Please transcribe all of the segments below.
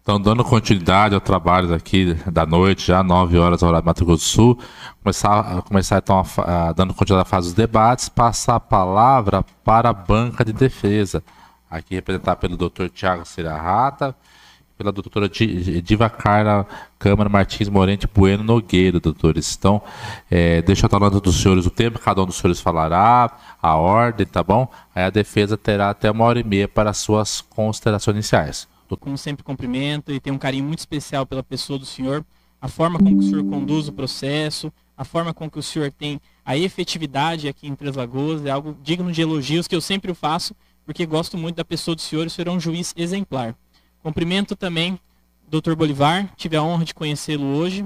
Então, dando continuidade ao trabalho aqui da noite, já 9 horas, horário do Mato Grosso do Sul, começar então dando continuidade à fase dos debates, passar a palavra para a banca de defesa, aqui representada pelo Dr. Tiago Serrata, pela doutora Diva Carla Câmara Martins Morente Bueno Nogueira, doutores. Então, deixa eu estar falando dos senhores o tempo, cada um dos senhores falará, a ordem, tá bom? Aí a defesa terá até 1h30 para as suas considerações iniciais. Como sempre, cumprimento e tenho um carinho muito especial pela pessoa do senhor, a forma como o senhor conduz o processo, a forma com que o senhor tem a efetividade aqui em Três Lagoas, é algo digno de elogios, que eu sempre o faço, porque gosto muito da pessoa do senhor, e o senhor é um juiz exemplar. Cumprimento também o Dr. Bolivar, tive a honra de conhecê-lo hoje,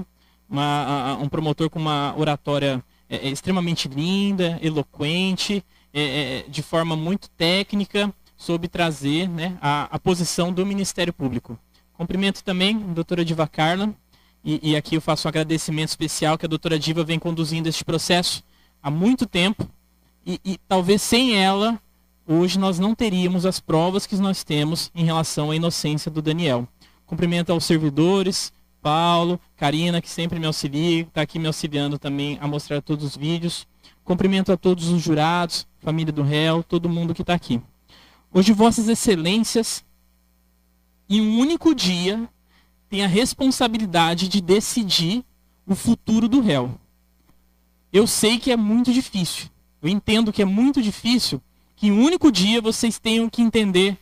um promotor com uma oratória extremamente linda, eloquente, de forma muito técnica, soube trazer, né, a posição do Ministério Público. Cumprimento também a doutora Diva Carla, e aqui eu faço um agradecimento especial que a doutora Diva vem conduzindo este processo há muito tempo, e talvez sem ela, hoje nós não teríamos as provas que nós temos em relação à inocência do Daniel. Cumprimento aos servidores, Paulo, Karina, que sempre me auxilia, está aqui me auxiliando também a mostrar todos os vídeos. Cumprimento a todos os jurados, família do réu, todo mundo que está aqui. Hoje, Vossas Excelências, em um único dia, têm a responsabilidade de decidir o futuro do réu. Eu sei que é muito difícil, eu entendo que é muito difícil que em um único dia vocês tenham que entender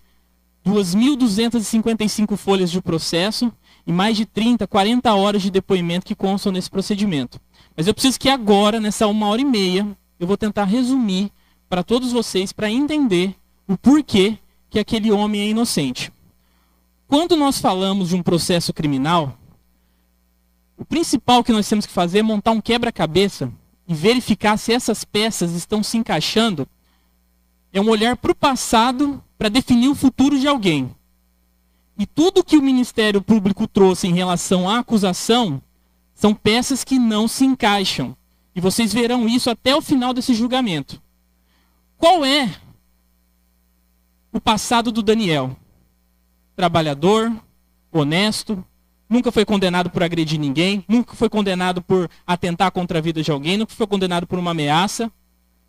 2.255 folhas de processo e mais de 30, 40 horas de depoimento que constam nesse procedimento. Mas eu preciso que agora, nessa 1h30, eu vou tentar resumir para todos vocês, para entender o porquê que aquele homem é inocente. Quando nós falamos de um processo criminal, o principal que nós temos que fazer é montar um quebra-cabeça e verificar se essas peças estão se encaixando. É um olhar para o passado para definir o futuro de alguém. E tudo que o Ministério Público trouxe em relação à acusação são peças que não se encaixam. E vocês verão isso até o final desse julgamento. Qual é o passado do Daniel? Trabalhador, honesto, nunca foi condenado por agredir ninguém, nunca foi condenado por atentar contra a vida de alguém, nunca foi condenado por uma ameaça.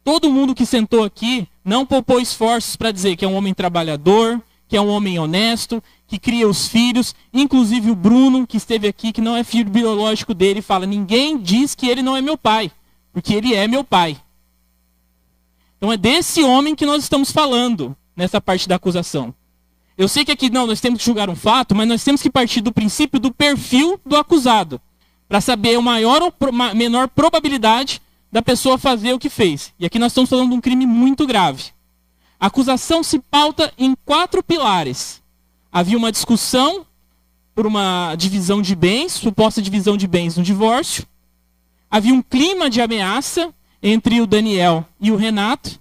Todo mundo que sentou aqui não poupou esforços para dizer que é um homem trabalhador, que é um homem honesto, que cria os filhos, inclusive o Bruno, que esteve aqui, que não é filho biológico dele, fala: ninguém diz que ele não é meu pai, porque ele é meu pai. Então é desse homem que nós estamos falando nessa parte da acusação. Eu sei que aqui nós temos que julgar um fato, mas nós temos que partir do princípio do perfil do acusado, para saber a maior ou menor probabilidade da pessoa fazer o que fez. E aqui nós estamos falando de um crime muito grave. A acusação se pauta em 4 pilares. Havia uma discussão por uma divisão de bens, suposta divisão de bens no divórcio. Havia um clima de ameaça entre o Daniel e o Renato.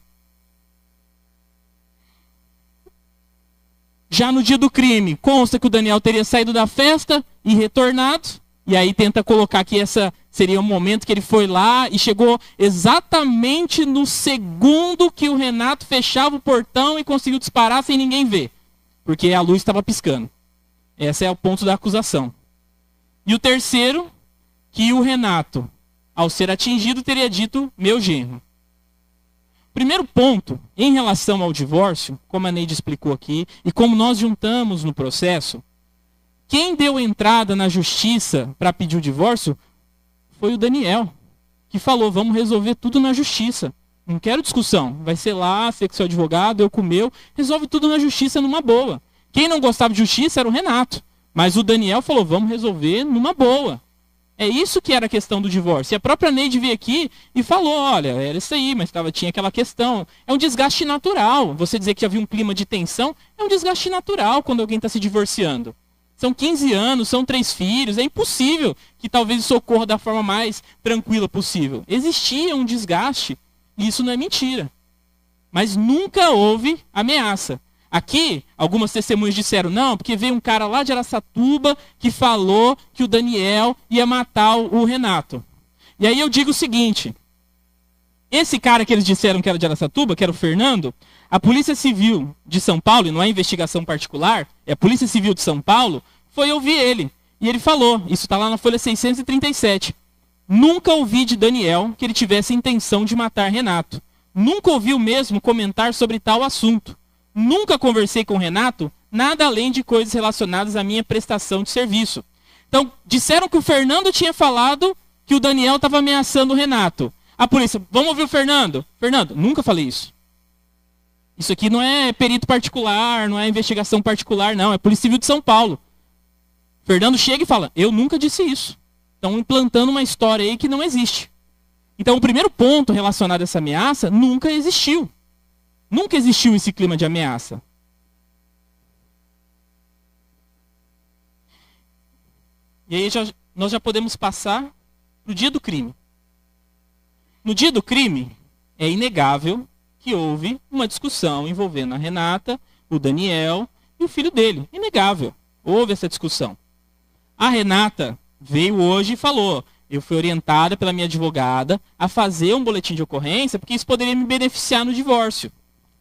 Já no dia do crime, consta que o Daniel teria saído da festa e retornado. E aí tenta colocar que essa seria o momento que ele foi lá e chegou exatamente no segundo que o Renato fechava o portão e conseguiu disparar sem ninguém ver. Porque a luz estava piscando. Esse é o ponto da acusação. E o terceiro, que o Renato, ao ser atingido, teria dito: meu genro. Primeiro ponto, em relação ao divórcio, como a Neide explicou aqui, e como nós juntamos no processo, quem deu entrada na justiça para pedir o divórcio foi o Daniel, que falou: vamos resolver tudo na justiça. Não quero discussão. Vai ser lá, você que seu advogado, eu com o meu, resolve tudo na justiça numa boa. Quem não gostava de justiça era o Renato. Mas o Daniel falou: vamos resolver numa boa. É isso que era a questão do divórcio. E a própria Neide veio aqui e falou: olha, era isso aí, mas tinha aquela questão. É um desgaste natural. Você dizer que havia um clima de tensão é um desgaste natural quando alguém está se divorciando. São 15 anos, são 3 filhos, é impossível que talvez isso ocorra da forma mais tranquila possível. Existia um desgaste, e isso não é mentira. Mas nunca houve ameaça. Aqui, algumas testemunhas disseram: não, porque veio um cara lá de Araçatuba que falou que o Daniel ia matar o Renato. E aí eu digo o seguinte: esse cara que eles disseram que era de Araçatuba, que era o Fernando, a Polícia Civil de São Paulo, e não é investigação particular, é a Polícia Civil de São Paulo, foi ouvir ele. E ele falou, isso está lá na folha 637. Nunca ouvi de Daniel que ele tivesse intenção de matar Renato. Nunca ouvi o mesmo comentar sobre tal assunto. Nunca conversei com Renato nada além de coisas relacionadas à minha prestação de serviço. Então, disseram que o Fernando tinha falado que o Daniel estava ameaçando o Renato. A polícia, vamos ouvir o Fernando? Fernando, nunca falei isso. Isso aqui não é perito particular, não é investigação particular, não. É Polícia Civil de São Paulo. Fernando chega e fala, eu nunca disse isso. Estão implantando uma história aí que não existe. Então, o primeiro ponto relacionado a essa ameaça nunca existiu. Nunca existiu esse clima de ameaça. E aí nós já podemos passar para o dia do crime. No dia do crime, é inegável que houve uma discussão envolvendo a Renata, o Daniel e o filho dele. Inegável. Houve essa discussão. A Renata veio hoje e falou, eu fui orientada pela minha advogada a fazer um boletim de ocorrência porque isso poderia me beneficiar no divórcio.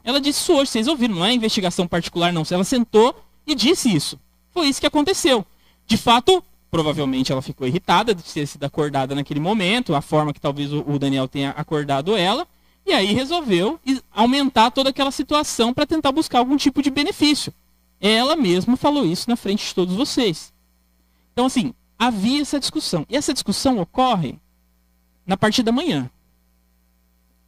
Ela disse isso hoje, vocês ouviram, não é investigação particular não. Ela sentou e disse isso. Foi isso que aconteceu. De fato, provavelmente ela ficou irritada de ter sido acordada naquele momento, a forma que talvez o Daniel tenha acordado ela, e aí resolveu aumentar toda aquela situação para tentar buscar algum tipo de benefício. Ela mesma falou isso na frente de todos vocês. Então, assim, havia essa discussão. E essa discussão ocorre na parte da manhã.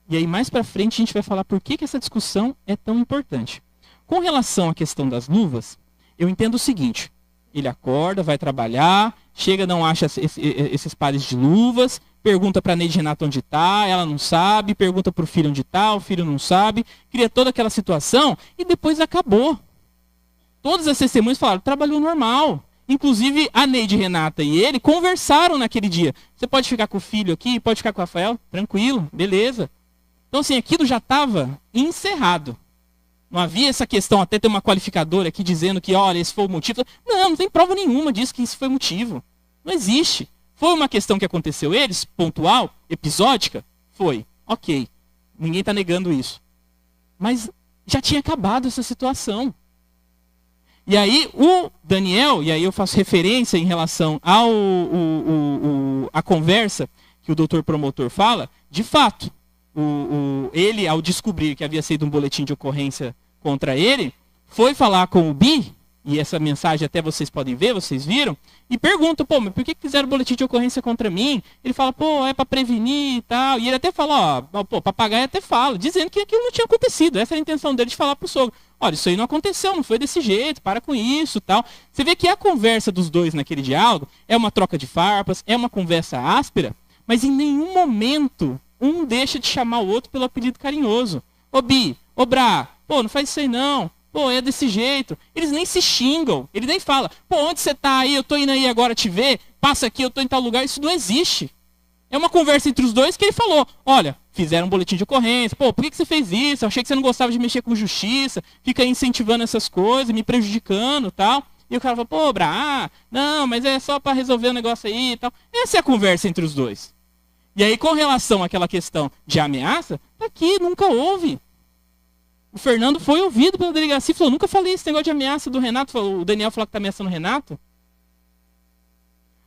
E aí, mais para frente, a gente vai falar por que essa discussão é tão importante. Com relação à questão das luvas, eu entendo o seguinte. Ele acorda, vai trabalhar, chega, não acha esses pares de luvas, pergunta para a Neide Renato onde está, ela não sabe, pergunta para o filho onde está, o filho não sabe, cria toda aquela situação e depois acabou. Todas as testemunhas falaram, trabalhou normal. Inclusive, a Neide Renata e ele conversaram naquele dia. Você pode ficar com o filho aqui, pode ficar com o Rafael, tranquilo, beleza. Então, assim, aquilo já estava encerrado. Não havia essa questão, até ter uma qualificadora aqui dizendo que, olha, esse foi o motivo. Não, não tem prova nenhuma disso que isso foi motivo. Não existe. Foi uma questão que aconteceu eles, pontual, episódica? Foi. Ok. Ninguém está negando isso. Mas já tinha acabado essa situação. E aí o Daniel, e aí eu faço referência em relação à conversa que o doutor promotor fala, de fato, ele, ao descobrir que havia sido um boletim de ocorrência contra ele, foi falar com o Bi, e essa mensagem até vocês podem ver, vocês viram, e pergunta, pô, mas por que fizeram boletim de ocorrência contra mim? Ele fala, pô, é para prevenir e tal, e ele até fala, ó, pô, papagaio até fala, dizendo que aquilo não tinha acontecido, essa era a intenção dele de falar pro sogro, olha, isso aí não aconteceu, não foi desse jeito, para com isso e tal. Você vê que a conversa dos dois naquele diálogo é uma troca de farpas, é uma conversa áspera, mas em nenhum momento um deixa de chamar o outro pelo apelido carinhoso. Ô Bi, ô Brá, pô, não faz isso aí não. Pô, é desse jeito. Eles nem se xingam. Ele nem fala, pô, onde você tá aí? Eu tô indo aí agora te ver. Passa aqui, eu tô em tal lugar. Isso não existe. É uma conversa entre os dois que ele falou. Olha, fizeram um boletim de ocorrência. Pô, por que você fez isso? Eu achei que você não gostava de mexer com justiça. Fica aí incentivando essas coisas, me prejudicando e tal. E o cara fala, pô, Brá, não, mas é só pra resolver o negócio aí e tal. Essa é a conversa entre os dois. E aí, com relação àquela questão de ameaça, aqui nunca houve. O Fernando foi ouvido pela delegacia e falou, nunca falei esse negócio de ameaça do Renato. O Daniel falou que está ameaçando o Renato.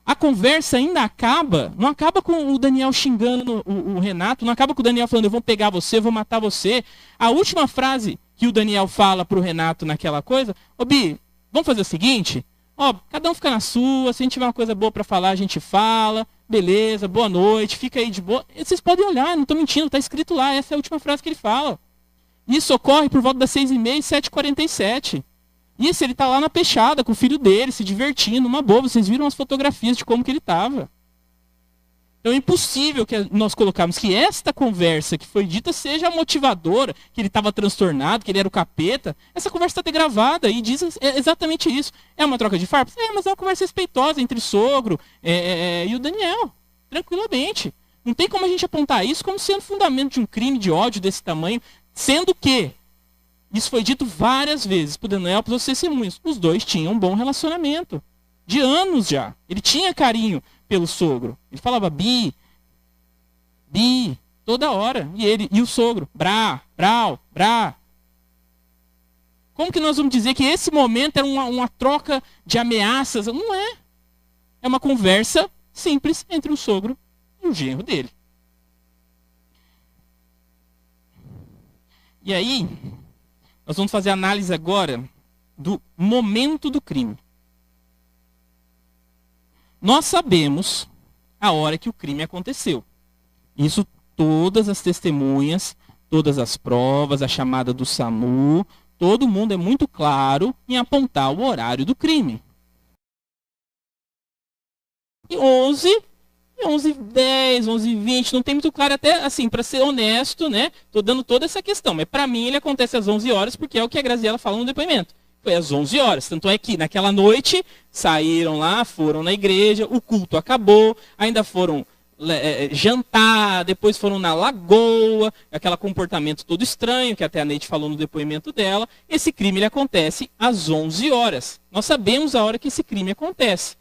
A conversa ainda acaba, não acaba com o Daniel xingando o Renato, não acaba com o Daniel falando, eu vou pegar você, eu vou matar você. A última frase que o Daniel fala para o Renato naquela coisa, ô Bi, vamos fazer o seguinte, ó, cada um fica na sua, se a gente tiver uma coisa boa para falar, a gente fala, beleza, boa noite, fica aí de boa. Vocês podem olhar, não estou mentindo, está escrito lá, essa é a última frase que ele fala. Isso ocorre por volta das 6h30 e 7h47. Isso, ele está lá na peixada com o filho dele, se divertindo, uma boa. Vocês viram as fotografias de como que ele estava. Então é impossível que nós colocarmos que esta conversa que foi dita seja motivadora, que ele estava transtornado, que ele era o capeta. Essa conversa está gravada e diz exatamente isso. É uma troca de farpas? É, mas é uma conversa respeitosa entre o sogro e o Daniel. Tranquilamente. Não tem como a gente apontar isso como sendo fundamento de um crime de ódio desse tamanho. Sendo que, isso foi dito várias vezes para o Daniel e para os testemunhos, os dois tinham um bom relacionamento. De anos já. Ele tinha carinho pelo sogro. Ele falava Bi, toda hora. E o sogro, Brá, Brau, Brá. Como que nós vamos dizer que esse momento era uma troca de ameaças? Não é. É uma conversa simples entre o sogro e o genro dele. E aí, nós vamos fazer a análise agora do momento do crime. Nós sabemos a hora que o crime aconteceu. Isso todas as testemunhas, todas as provas, a chamada do SAMU, todo mundo é muito claro em apontar o horário do crime. E 11h10, 11h20, não tem muito claro, até assim, para ser honesto, né? Tô dando toda essa questão, mas para mim ele acontece às 11 horas, porque é o que a Graziela fala no depoimento. Foi às 11 horas, tanto é que naquela noite saíram lá, foram na igreja, o culto acabou, ainda foram jantar, depois foram na lagoa, aquele comportamento todo estranho, que até a Neide falou no depoimento dela. Esse crime ele acontece às 11 horas. Nós sabemos a hora que esse crime acontece.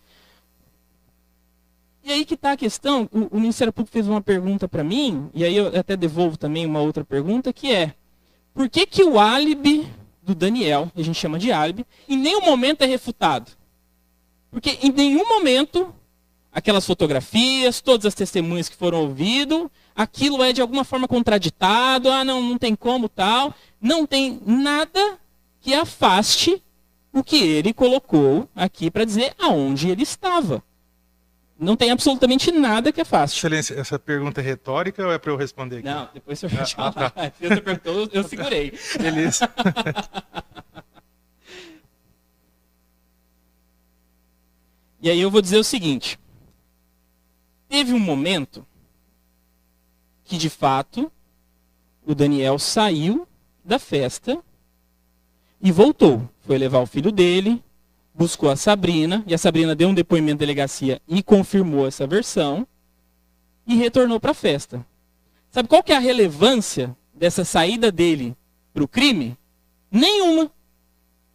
E aí que está a questão, o Ministério Público fez uma pergunta para mim, e aí eu até devolvo também uma outra pergunta, que é, por que que o álibi do Daniel, a gente chama de álibi, em nenhum momento é refutado? Porque em nenhum momento aquelas fotografias, todas as testemunhas que foram ouvidas, aquilo é de alguma forma contraditado, não tem como tal, não tem nada que afaste o que ele colocou aqui para dizer aonde ele estava. Não tem absolutamente nada que afaste. Excelência, essa pergunta é retórica ou é para eu responder aqui? Não, depois o senhor vai falar. Tá. Se você perguntou, eu segurei. Beleza. E aí eu vou dizer o seguinte. Teve um momento que, de fato, o Daniel saiu da festa e voltou. Foi levar o filho dele, buscou a Sabrina, e a Sabrina deu um depoimento de delegacia e confirmou essa versão, e retornou para a festa. Sabe qual que é a relevância dessa saída dele para o crime? Nenhuma.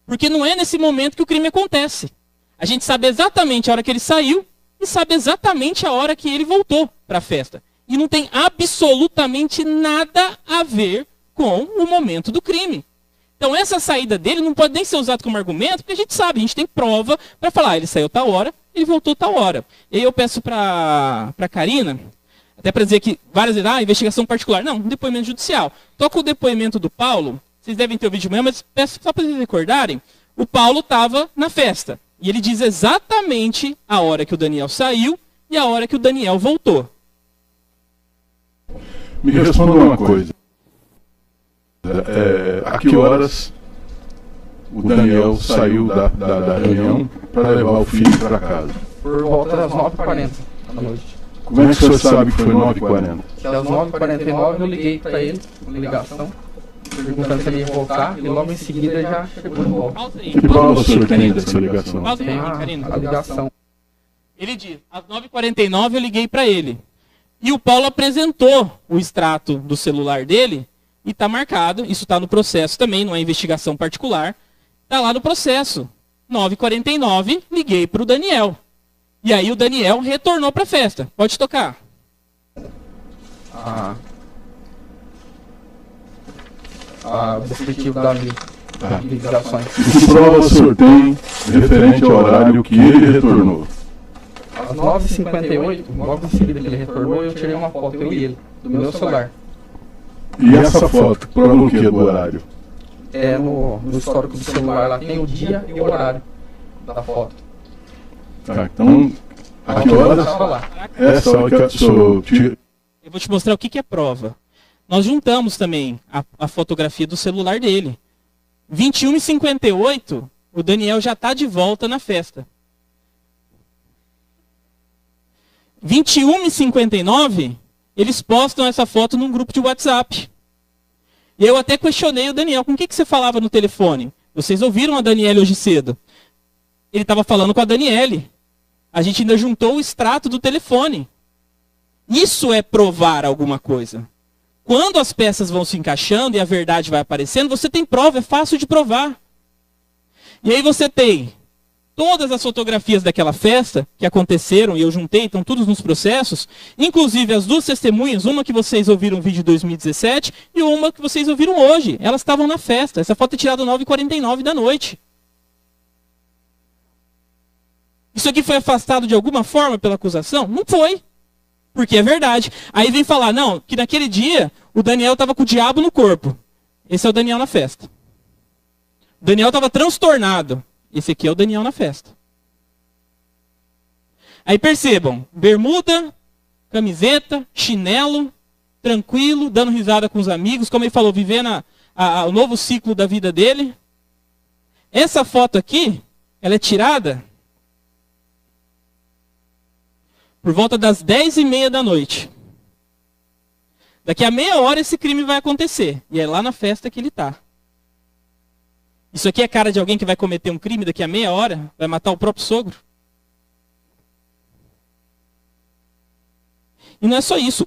Porque não é nesse momento que o crime acontece. A gente sabe exatamente a hora que ele saiu, e sabe exatamente a hora que ele voltou para a festa. E não tem absolutamente nada a ver com o momento do crime. Então essa saída dele não pode nem ser usada como argumento, porque a gente sabe, a gente tem prova para falar, ele saiu tal hora, ele voltou tal hora. E aí eu peço para a Karina, até para dizer que várias vezes, investigação particular. Não, depoimento judicial. Toca o depoimento do Paulo, vocês devem ter ouvido de manhã, mas peço só para vocês recordarem, o Paulo estava na festa. E ele diz exatamente a hora que o Daniel saiu e a hora que o Daniel voltou. Me responda uma coisa. A que horas o Daniel saiu da reunião para levar o filho para casa? Por volta das 9h40 da noite. Como é que o senhor sabe que foi 9h40? Às 9h49 eu liguei para ele, uma ligação, perguntando se ele ia voltar, e logo em seguida ele já chegou de volta. Que prova o senhor tem dessa ligação? Tem a ligação. Ele diz, às 9h49 eu liguei para ele. E o Paulo apresentou o extrato do celular dele, e está marcado, isso está no processo também, não é investigação particular, está lá no processo. 9h49, liguei para o Daniel. E aí o Daniel retornou para a festa. Pode tocar. O definitivo da ligações. Que prova o senhor tem referente ao horário que ele retornou? Às 9h58, logo em seguida que ele retornou, eu tirei uma foto, eu e ele, do meu celular. E essa foto, prova o que do horário? No histórico do celular lá tem o dia e o horário da foto. Tá, então, a que horas? Essa hora que o senhor tira... Eu vou te mostrar o que é prova. Nós juntamos também a fotografia do celular dele. 21h58, o Daniel já está de volta na festa. 21h59, eles postam essa foto num grupo de WhatsApp. E eu até questionei o Daniel, com o que você falava no telefone? Vocês ouviram a Daniele hoje cedo? Ele estava falando com a Daniele. A gente ainda juntou o extrato do telefone. Isso é provar alguma coisa. Quando as peças vão se encaixando e a verdade vai aparecendo, você tem prova, é fácil de provar. E aí você tem todas as fotografias daquela festa que aconteceram, e eu juntei, estão todos nos processos, inclusive as duas testemunhas, uma que vocês ouviram no vídeo de 2017 e uma que vocês ouviram hoje. Elas estavam na festa. Essa foto é tirada às 9h49 da noite. Isso aqui foi afastado de alguma forma pela acusação? Não foi. Porque é verdade. Aí vem falar, não, que naquele dia o Daniel estava com o diabo no corpo. Esse é o Daniel na festa. O Daniel estava transtornado. Esse aqui é o Daniel na festa. Aí percebam, bermuda, camiseta, chinelo, tranquilo, dando risada com os amigos, como ele falou, vivendo o novo ciclo da vida dele. Essa foto aqui, ela é tirada por volta das 10h30 da noite. Daqui a meia hora esse crime vai acontecer. E é lá na festa que ele está. Isso aqui é cara de alguém que vai cometer um crime daqui a meia hora? Vai matar o próprio sogro? E não é só isso.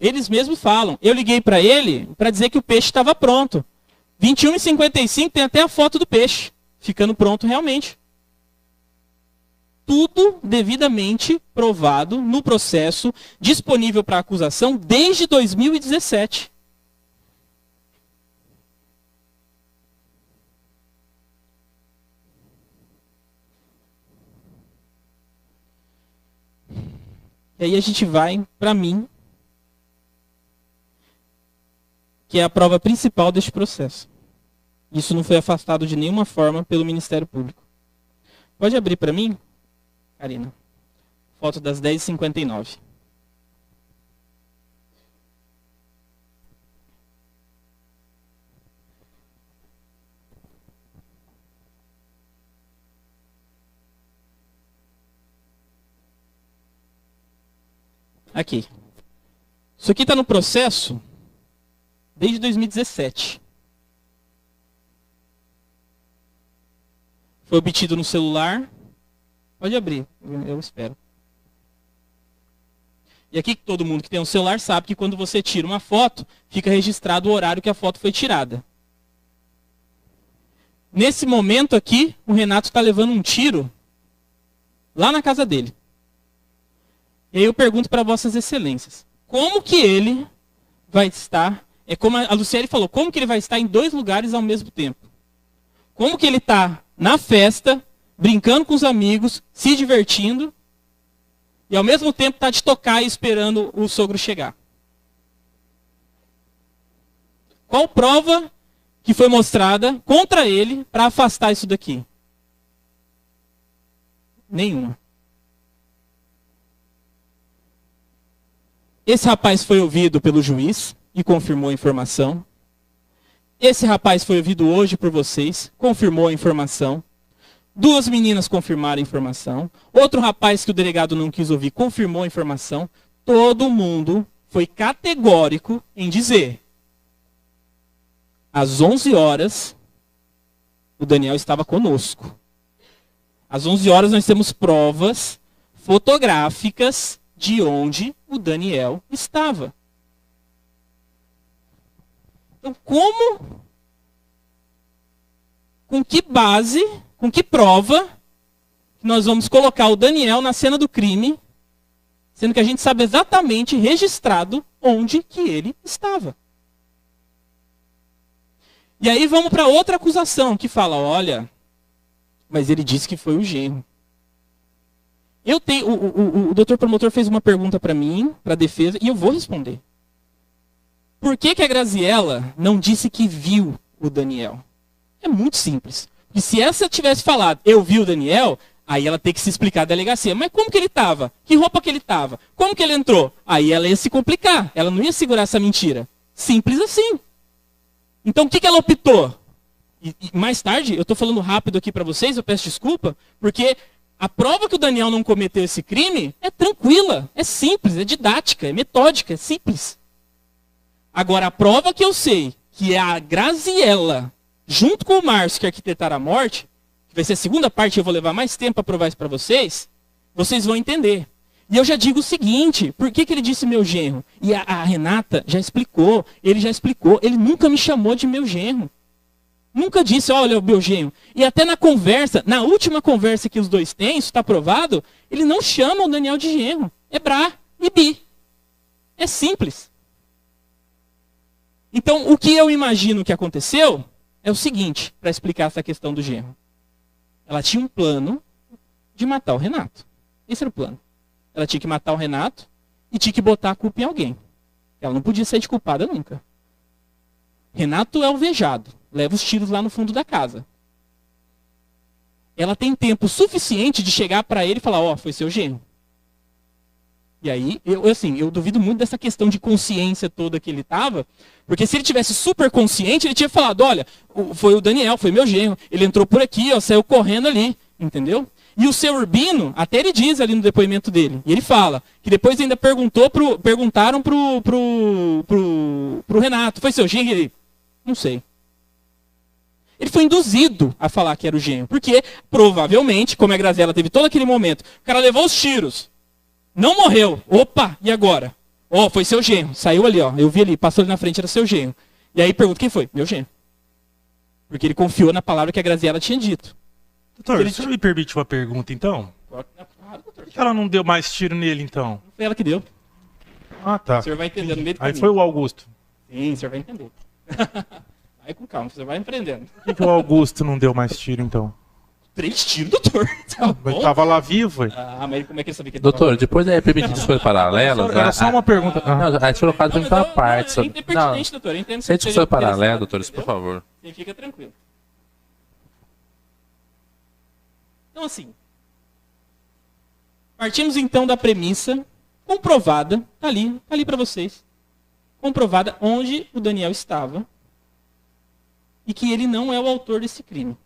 Eles mesmos falam. Eu liguei para ele para dizer que o peixe estava pronto. 21h55 tem até a foto do peixe. Ficando pronto realmente. Tudo devidamente provado no processo, disponível para acusação desde 2017. E aí a gente vai para mim, que é a prova principal deste processo. Isso não foi afastado de nenhuma forma pelo Ministério Público. Pode abrir para mim? Karina. Foto das 10h59. Aqui. Isso aqui está no processo desde 2017. Foi obtido no celular. Pode abrir, eu espero. E aqui todo mundo que tem um celular sabe que quando você tira uma foto, fica registrado o horário que a foto foi tirada. Nesse momento aqui, o Renato está levando um tiro lá na casa dele. E aí eu pergunto para vossas excelências, como que ele vai estar, é como a Luciele falou, como que ele vai estar em dois lugares ao mesmo tempo? Como que ele está na festa, brincando com os amigos, se divertindo, e ao mesmo tempo está de tocar e esperando o sogro chegar? Qual prova que foi mostrada contra ele para afastar isso daqui? Nenhuma. Esse rapaz foi ouvido pelo juiz e confirmou a informação. Esse rapaz foi ouvido hoje por vocês, confirmou a informação. Duas meninas confirmaram a informação. Outro rapaz que o delegado não quis ouvir confirmou a informação. Todo mundo foi categórico em dizer: às 11 horas, o Daniel estava conosco. Às 11 horas nós temos provas fotográficas de onde o Daniel estava. Então, com que base, com que prova nós vamos colocar o Daniel na cena do crime, sendo que a gente sabe exatamente registrado onde que ele estava? E aí vamos para outra acusação que fala, olha, mas ele disse que foi o genro. O doutor promotor fez uma pergunta para mim, para a defesa, e eu vou responder. Por que a Graziella não disse que viu o Daniel? É muito simples. E se essa tivesse falado, eu vi o Daniel, aí ela tem que se explicar a delegacia. Mas como que ele estava? Que roupa que ele estava? Como que ele entrou? Aí ela ia se complicar. Ela não ia segurar essa mentira. Simples assim. Então o que ela optou? E mais tarde, eu estou falando rápido aqui para vocês, eu peço desculpa, porque a prova que o Daniel não cometeu esse crime é tranquila, é simples, é didática, é metódica, é simples. Agora, a prova que eu sei, que é a Graziella, junto com o Márcio, que arquitetaram a morte, que vai ser a segunda parte, eu vou levar mais tempo para provar isso para vocês vão entender. E eu já digo o seguinte, por que ele disse meu genro? E a Renata já explicou, ele nunca me chamou de meu genro. Nunca disse, olha, o meu genro. E até na conversa, na última conversa que os dois têm, isso está provado, ele não chama o Daniel de genro. É Brá e Bi. É simples. Então, o que eu imagino que aconteceu é o seguinte, para explicar essa questão do genro. Ela tinha um plano de matar o Renato. Esse era o plano. Ela tinha que matar o Renato e tinha que botar a culpa em alguém. Ela não podia ser de culpada nunca. Renato é alvejado. Leva os tiros lá no fundo da casa. Ela tem tempo suficiente de chegar para ele e falar, ó, foi seu genro. E aí, eu duvido muito dessa questão de consciência toda que ele tava, porque se ele tivesse super consciente, ele tinha falado, olha, foi o Daniel, foi meu genro, ele entrou por aqui, ó, saiu correndo ali, entendeu? E o seu Urbino, até ele diz ali no depoimento dele, e ele fala, que depois ainda perguntaram pro Renato, foi seu genro? Ele, não sei. Ele foi induzido a falar que era o genro, porque provavelmente, como a Graziella teve todo aquele momento, o cara levou os tiros, não morreu. Opa, e agora? Ó, foi seu genro. Saiu ali, ó. Eu vi ali, passou ali na frente, era seu genro. E aí pergunta, quem foi? Meu genro. Porque ele confiou na palavra que a Graziella tinha dito. Doutor, o senhor me permite uma pergunta, então? Claro, doutor. Por que ela não deu mais tiro nele, então? Não foi ela que deu. Ah, tá. O senhor vai entender no meio do Aí caminho. foi o Augusto. Sim, o senhor vai entender. Vai com calma, você vai aprendendo. Por que o Augusto não deu mais tiro, então? 3 tiros, doutor. Tá Mas bom? tava lá vivo, ué. Ah, mas como é que ele sabia que ele Doutor, depois é permitido as coisas paralelas. Era só uma pergunta. Não, a gente colocou Não, em uma parte. É pertinente, doutor. Eu entendo Sem que discussão seja paralela, interessado, doutores, por entendeu? favor. Você fica tranquilo. Então, assim. Partimos então da premissa comprovada, tá ali para vocês. Comprovada onde o Daniel estava e que ele não é o autor desse crime.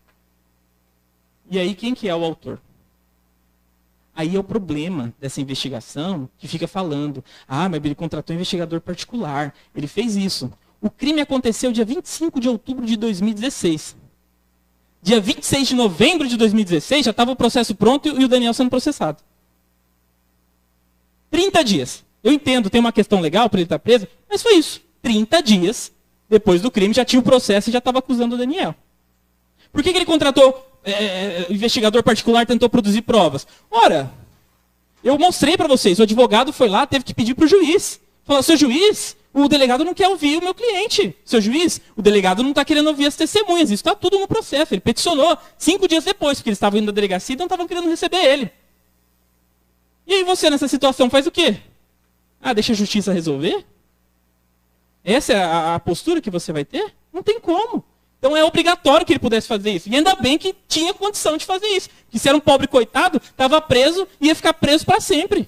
E aí, quem que é o autor? Aí é o problema dessa investigação que fica falando, ah, mas ele contratou um investigador particular, ele fez isso. O crime aconteceu dia 25 de outubro de 2016. Dia 26 de novembro de 2016 já estava o processo pronto e o Daniel sendo processado. 30 dias. Eu entendo, tem uma questão legal para ele estar preso, mas foi isso. 30 dias depois do crime já tinha o processo e já estava acusando o Daniel. Por que ele contratou investigador particular, tentou produzir provas? Ora, eu mostrei para vocês, o advogado foi lá, teve que pedir para o juiz. Falou, seu juiz, o delegado não quer ouvir o meu cliente. Seu juiz, o delegado não está querendo ouvir as testemunhas. Isso está tudo no processo. Ele peticionou 5 dias depois, porque eles estavam indo da delegacia e não estavam querendo receber ele. E aí você, nessa situação, faz o quê? Ah, deixa a justiça resolver? Essa é a postura que você vai ter? Não tem como. Então é obrigatório que ele pudesse fazer isso. E ainda bem que tinha condição de fazer isso. Porque se era um pobre coitado, estava preso e ia ficar preso para sempre.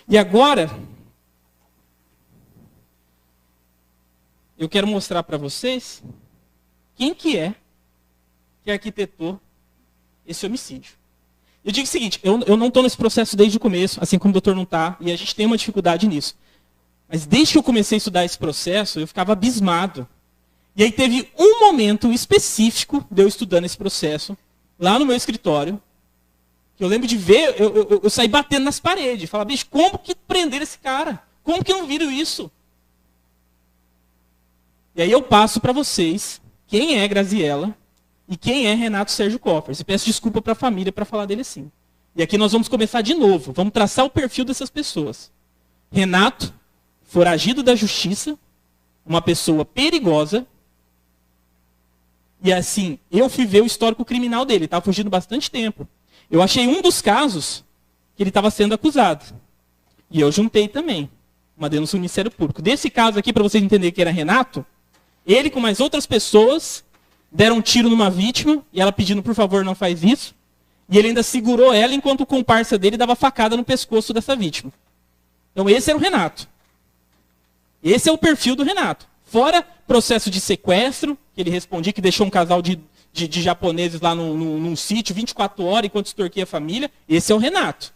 E agora, eu quero mostrar para vocês quem que arquitetou esse homicídio. Eu digo o seguinte, eu não estou nesse processo desde o começo, assim como o doutor não está, e a gente tem uma dificuldade nisso. Mas desde que eu comecei a estudar esse processo, eu ficava abismado. E aí teve um momento específico de eu estudando esse processo, lá no meu escritório, que eu lembro de ver, eu saí batendo nas paredes, falar, bicho, como que prenderam esse cara? Como que não viram isso? E aí eu passo para vocês quem é Graziella e quem é Renato Sérgio Coffers. E peço desculpa para a família para falar dele assim. E aqui nós vamos começar de novo, vamos traçar o perfil dessas pessoas. Renato, foragido da justiça, uma pessoa perigosa. E assim, eu fui ver o histórico criminal dele, ele estava fugindo bastante tempo. Eu achei um dos casos que ele estava sendo acusado. E eu juntei também uma denúncia do Ministério Público. Desse caso aqui, para vocês entenderem que era Renato, ele com mais outras pessoas deram um tiro numa vítima, e ela pedindo, por favor, não faz isso. E ele ainda segurou ela enquanto o comparsa dele dava facada no pescoço dessa vítima. Então esse era o Renato. Esse é o perfil do Renato. Fora processo de sequestro, que ele respondia que deixou um casal de japoneses lá num sítio 24 horas enquanto extorquia a família. Esse é o Renato.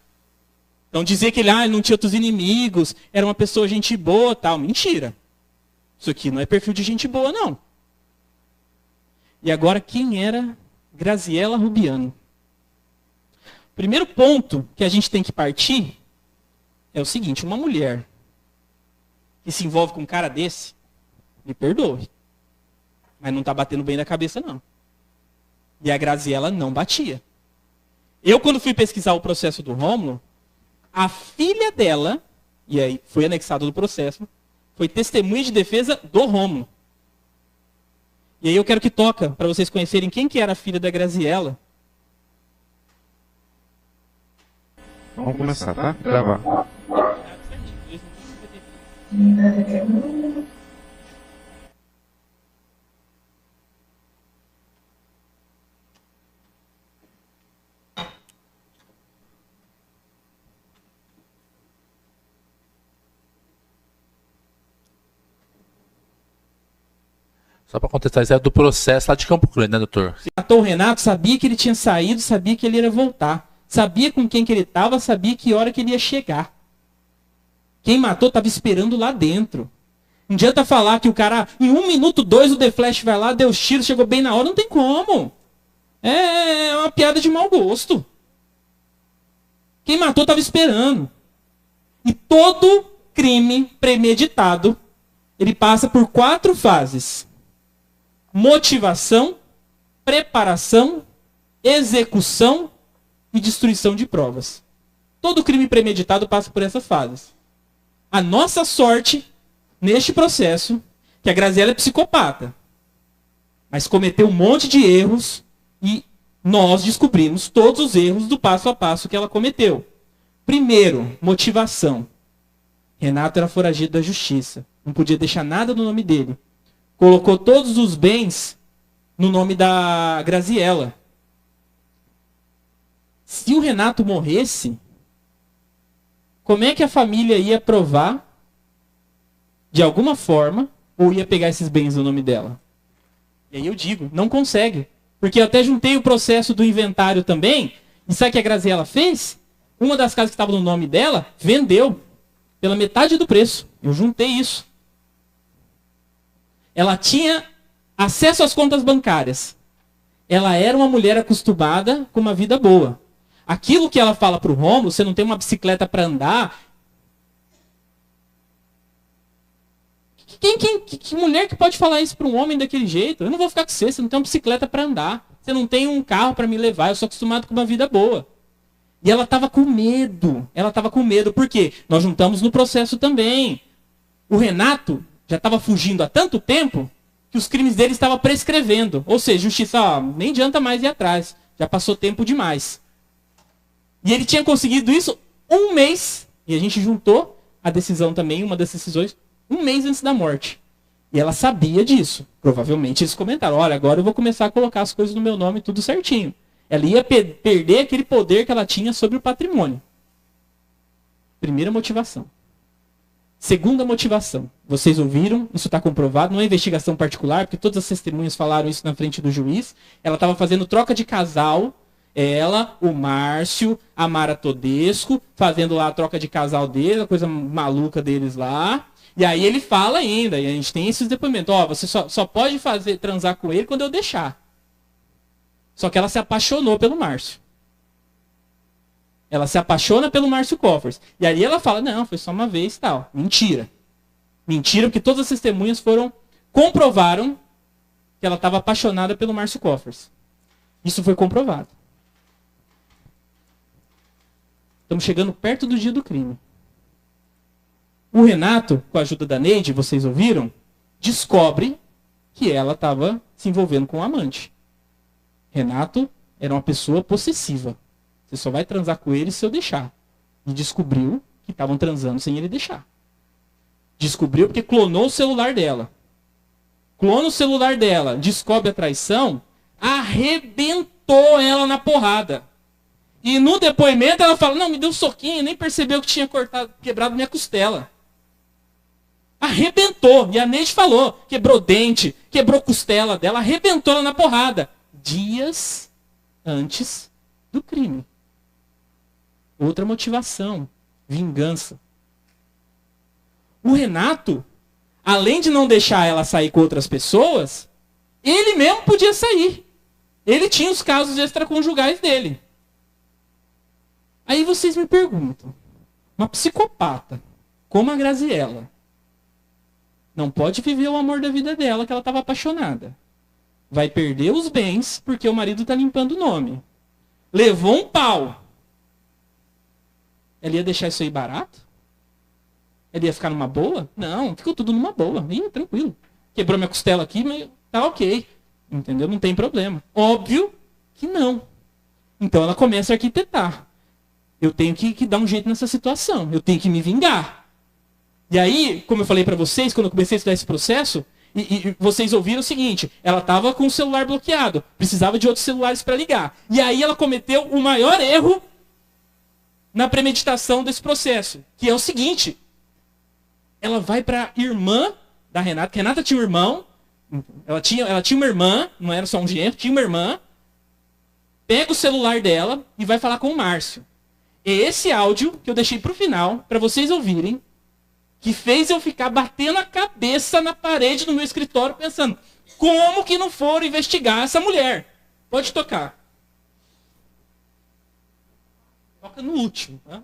Então dizer que ele não tinha outros inimigos, era uma pessoa gente boa, tal, mentira. Isso aqui não é perfil de gente boa, não. E agora, quem era Graziella Rubiano? Primeiro ponto que a gente tem que partir é o seguinte, uma mulher que se envolve com um cara desse, me perdoe, Mas não tá batendo bem na cabeça, não. E a Graziella não batia. Eu, quando fui pesquisar o processo do Rômulo, a filha dela, e aí foi anexado do processo, foi testemunha de defesa do Rômulo. E aí eu quero que toca, para vocês conhecerem quem que era a filha da Graziella. Vamos começar, tá? Gravar. Só pra contextualizar, é do processo lá de Campo Grande, né, doutor? Matou o Renato, sabia que ele tinha saído, sabia que ele ia voltar. Sabia com quem que ele estava, sabia que hora que ele ia chegar. Quem matou estava esperando lá dentro. Não adianta falar que o cara, em 1 minuto, 2, o The Flash vai lá, deu os tiros, chegou bem na hora, não tem como. É uma piada de mau gosto. Quem matou estava esperando. E todo crime premeditado, ele passa por 4 fases. Motivação, preparação, execução e destruição de provas. Todo crime premeditado passa por essas fases. A nossa sorte, neste processo, que a Graziella é psicopata, mas cometeu um monte de erros e nós descobrimos todos os erros do passo a passo que ela cometeu. Primeiro, motivação. Renato era foragido da justiça. Não podia deixar nada no nome dele. Colocou todos os bens no nome da Graziella. Se o Renato morresse, como é que a família ia provar, de alguma forma, ou ia pegar esses bens no nome dela? E aí eu digo, não consegue. Porque eu até juntei o processo do inventário também. E sabe o que a Graziella fez? Uma das casas que estava no nome dela, vendeu pela metade do preço. Eu juntei isso. Ela tinha acesso às contas bancárias. Ela era uma mulher acostumada com uma vida boa. Aquilo que ela fala para o Rômulo, você não tem uma bicicleta para andar. Que mulher que pode falar isso para um homem daquele jeito? Eu não vou ficar com você não tem uma bicicleta para andar. Você não tem um carro para me levar, eu sou acostumado com uma vida boa. E ela estava com medo. Ela estava com medo. Por quê? Nós juntamos no processo também. O Renato já estava fugindo há tanto tempo que os crimes dele estavam prescrevendo. Ou seja, justiça, nem adianta mais ir atrás. Já passou tempo demais. E ele tinha conseguido isso 1 mês. E a gente juntou a decisão também, uma das decisões, 1 mês antes da morte. E ela sabia disso. Provavelmente eles comentaram, olha, agora eu vou começar a colocar as coisas no meu nome tudo certinho. Ela ia perder aquele poder que ela tinha sobre o patrimônio. Primeira motivação. Segunda motivação. Vocês ouviram, isso está comprovado, não é investigação particular, porque todas as testemunhas falaram isso na frente do juiz. Ela estava fazendo troca de casal. Ela, o Márcio, a Mara Todesco, fazendo lá a troca de casal deles, a coisa maluca deles lá. E aí ele fala ainda, e a gente tem esses depoimentos. Ó, você só pode transar com ele quando eu deixar. Só que ela se apaixonou pelo Márcio. Ela se apaixona pelo Márcio Coffers. E aí ela fala, não, foi só uma vez e tal. Mentira. Mentira, porque todas as testemunhas comprovaram que ela estava apaixonada pelo Márcio Coffers. Isso foi comprovado. Estamos chegando perto do dia do crime. O Renato, com a ajuda da Neide, vocês ouviram, descobre que ela estava se envolvendo com um amante. Renato era uma pessoa possessiva. Você só vai transar com ele se eu deixar. E descobriu que estavam transando sem ele deixar. Descobriu porque clonou o celular dela. Clona o celular dela, descobre a traição, arrebentou ela na porrada. E no depoimento ela fala, não, me deu um soquinho, nem percebeu que tinha quebrado minha costela. Arrebentou. E a Neide falou, quebrou dente, quebrou costela dela, arrebentou ela na porrada. Dias antes do crime. Outra motivação, vingança. O Renato, além de não deixar ela sair com outras pessoas, ele mesmo podia sair. Ele tinha os casos extraconjugais dele. Aí vocês me perguntam, uma psicopata como a Graziella não pode viver o amor da vida dela, que ela estava apaixonada. vai perder os bens porque o marido tá limpando o nome. Levou um pau. Ela ia deixar isso aí barato? Ela ia ficar numa boa? Não, ficou tudo numa boa. Ih, tranquilo. Quebrou minha costela aqui, mas tá ok. Entendeu? Não tem problema. Óbvio que não. Então ela começa a arquitetar. Eu tenho que dar um jeito nessa situação. Eu tenho que me vingar. E aí, como eu falei pra vocês, quando eu comecei a estudar esse processo, e vocês ouviram o seguinte, ela estava com o celular bloqueado, precisava de outros celulares para ligar. E aí ela cometeu o maior erro na premeditação desse processo, que é o seguinte, ela vai para a irmã da Renata, que a Renata tinha um irmão, ela tinha uma irmã, não era só um genro, tinha uma irmã, pega o celular dela e vai falar com o Márcio. É esse áudio que eu deixei para o final, para vocês ouvirem, que fez eu ficar batendo a cabeça na parede do meu escritório, pensando, como que não foram investigar essa mulher? Pode tocar. Toca no último. Tá?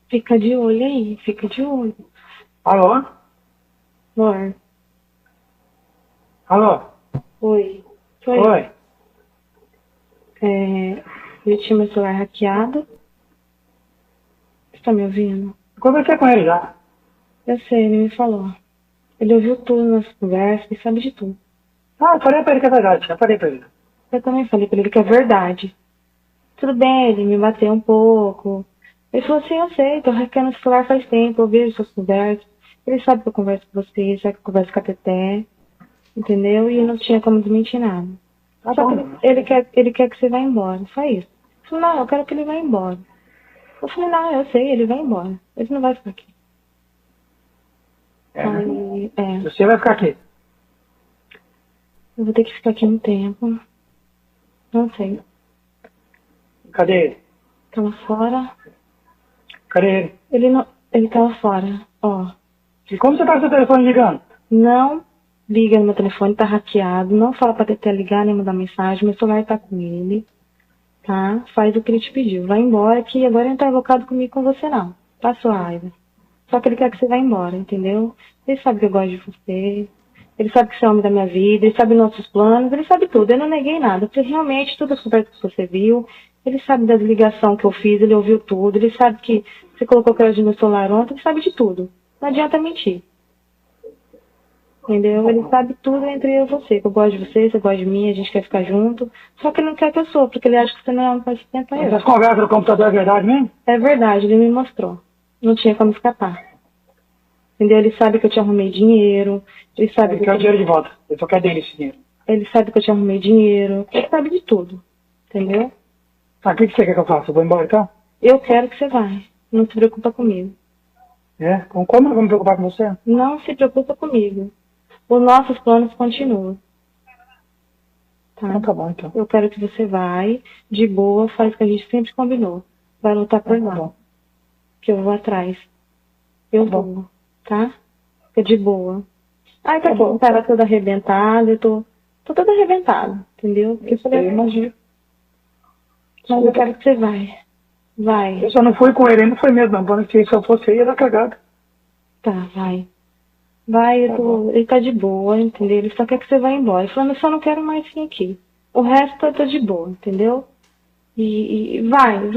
Fica de olho aí, fica de olho. Alô? Amor. Alô? Oi. Oi. Eu tinha meu celular hackeado. Você tá me ouvindo? Conversei com ele já. Eu sei, ele me falou. Ele ouviu tudo nas conversas e sabe de tudo. Ah, eu falei pra ele que é verdade, já falei pra ele. Eu também falei pra ele que é verdade. Tudo bem, ele me bateu um pouco. Ele falou assim, eu sei, tô hackeando o celular faz tempo, eu vejo suas conversas. Ele sabe que eu converso com você, sabe que eu converso com a Teté. Entendeu? E não tinha como desmentir nada. Tá Só bom. que ele quer que você vá embora, só isso. Eu falei, não, eu quero que ele vá embora. Eu falei, não, eu sei, ele vai embora. Ele não vai ficar aqui. Aí, Você vai ficar aqui. eu vou ter que ficar aqui um tempo. Não sei. Cadê ele? Tava fora. Cadê ele? Ele tava fora. Ó, E como você tá com seu telefone ligando? não liga no meu telefone, tá hackeado. Não fala pra Teté ligar nem mandar mensagem. Meu celular tá com ele. Tá? Faz o que ele te pediu. Vai embora que agora ele não tá invocado comigo com você não. Passa a raiva. Só que ele quer que você vá embora, entendeu? Ele sabe que eu gosto de você. Ele sabe que você é homem da minha vida. Ele sabe nossos planos. Ele sabe tudo. Eu não neguei nada. Porque realmente todas as conversas que você viu. Ele sabe das ligações que eu fiz. Ele ouviu tudo. Ele sabe que você colocou aquela de meu celular ontem. Ele sabe de tudo. Não adianta mentir. Entendeu? Ele sabe tudo entre eu e você. Que eu gosto de você, você gosta de mim, a gente quer ficar junto. Só que ele não quer que eu sofra, porque ele acha que você não é um pai pra ele. Essas conversas no computador é verdade mesmo? É verdade, ele me mostrou. Não tinha como escapar. Entendeu? Ele sabe que eu te arrumei dinheiro. Ele sabe Ele quer o dinheiro de volta. Eu só quero dele esse dinheiro. Ele sabe que eu te arrumei dinheiro. Ele sabe de tudo. Entendeu? Tá, o que você quer que eu faça? Eu vou embora então? Eu quero que você vá. Não se preocupa comigo. É? Como eu vou me preocupar com você? Não se preocupa comigo. Os nossos planos continuam. Tá? Então tá bom, então. Eu quero que você vai, de boa, faz o que a gente sempre combinou. Vai lutar por Tá nós. bom. Que eu vou atrás. Eu Tá bom. vou, tá? Fica de boa. Ai, tá Tá aqui, bom. tava toda arrebentada, eu tô toda arrebentada, entendeu? Porque eu falei, Eu imagino. mas eu quero que você vai. Vai. Eu só não fui com ele, ele não foi mesmo, não. Se eu fosse aí, ia dar cagada. Tá, vai. Vai, ele tá de boa, entendeu? Ele só quer que você vá embora. Ele falou, eu só não quero mais vir aqui. O resto eu tô de boa, entendeu? E vai,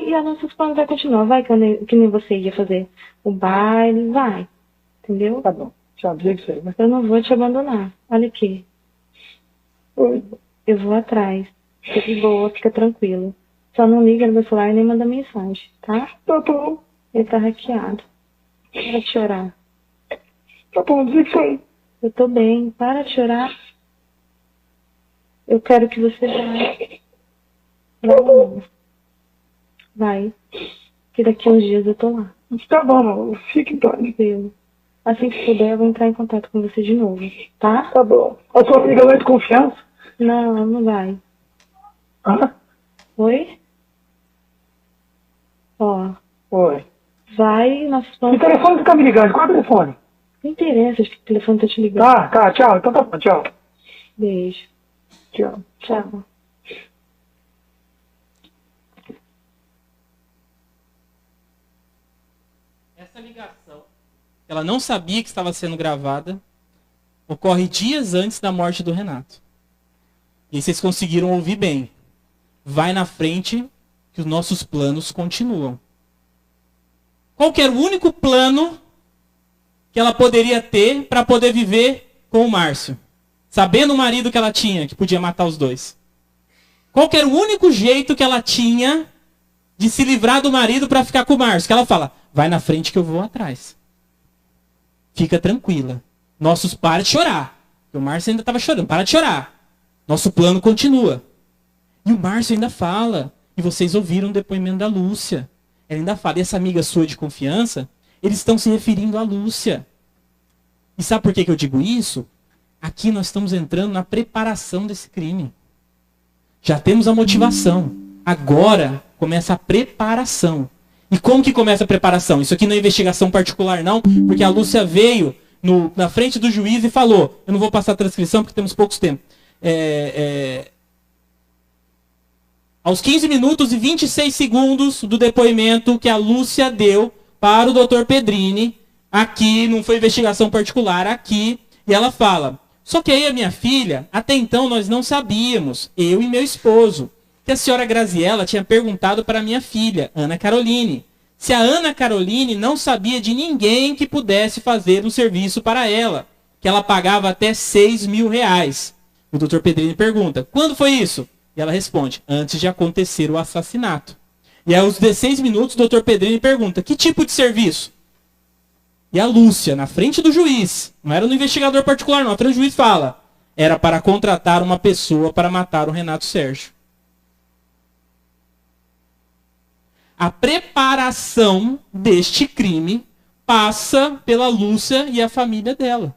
e as nossas planos vai continuar. Vai que nem você ia fazer o baile, vai. Entendeu? Tá bom. Tchau, diga isso aí, né? Eu não vou te abandonar. Olha aqui. Oi. Eu vou atrás. Fica de boa, fica tranquilo. Só não liga no meu celular e nem manda mensagem, tá? Tá bom. Ele tá hackeado. Para de chorar. Tá bom, diga isso aí. Eu tô bem. Para de chorar. Eu quero que você vá. Vai. Que daqui a uns dias eu tô lá. Tá bom, amor. Fique em paz. Tranquilo. Assim que puder, eu vou entrar em contato com você de novo, tá? Tá bom. A sua amiga vai de confiança? Não, não vai. Hã? Oi? Ó, Oi. vai, nossos Que planos... telefone você tá me ligando? Qual é o telefone? Não interessa, acho que o telefone tá te ligando. Tá, tchau. Então tá bom, tchau. Beijo. Tchau. Tchau. ligação, ela não sabia que estava sendo gravada, ocorre dias antes da morte do Renato. E aí vocês conseguiram ouvir bem. Vai na frente que os nossos planos continuam. Qual que era o único plano que ela poderia ter para poder viver com o Márcio? Sabendo o marido que ela tinha, que podia matar os dois. Qual que era o único jeito que ela tinha de se livrar do marido para ficar com o Márcio? Que ela fala, vai na frente que eu vou atrás. Fica tranquila. Para de chorar. Porque o Márcio ainda estava chorando. Para de chorar. Nosso plano continua. E o Márcio ainda fala. E vocês ouviram o depoimento da Lúcia. Ela ainda fala, e essa amiga sua de confiança, eles estão se referindo à Lúcia. E sabe por que eu digo isso? Aqui nós estamos entrando na preparação desse crime. Já temos a motivação. Agora começa a preparação. E como que começa a preparação? Isso aqui não é investigação particular, não, porque a Lúcia veio na frente do juiz e falou, eu não vou passar a transcrição porque temos poucos tempo. Aos 15 minutos e 26 segundos do depoimento que a Lúcia deu para o Dr. Pedrini, aqui, não foi investigação particular, aqui, e ela fala, só que aí a minha filha, até então nós não sabíamos, eu e meu esposo, que a senhora Graziella tinha perguntado para a minha filha, Ana Caroline, se a Ana Caroline não sabia de ninguém que pudesse fazer um serviço para ela, que ela pagava até R$6.000. O Dr. Pedrini pergunta, quando foi isso? E ela responde, antes de acontecer o assassinato. E aos 16 minutos, o Dr. Pedrini pergunta, que tipo de serviço? E a Lúcia, na frente do juiz, não era no investigador particular não, na frente do juiz fala, era para contratar uma pessoa para matar o Renato Sérgio. A preparação deste crime passa pela Lúcia e a família dela.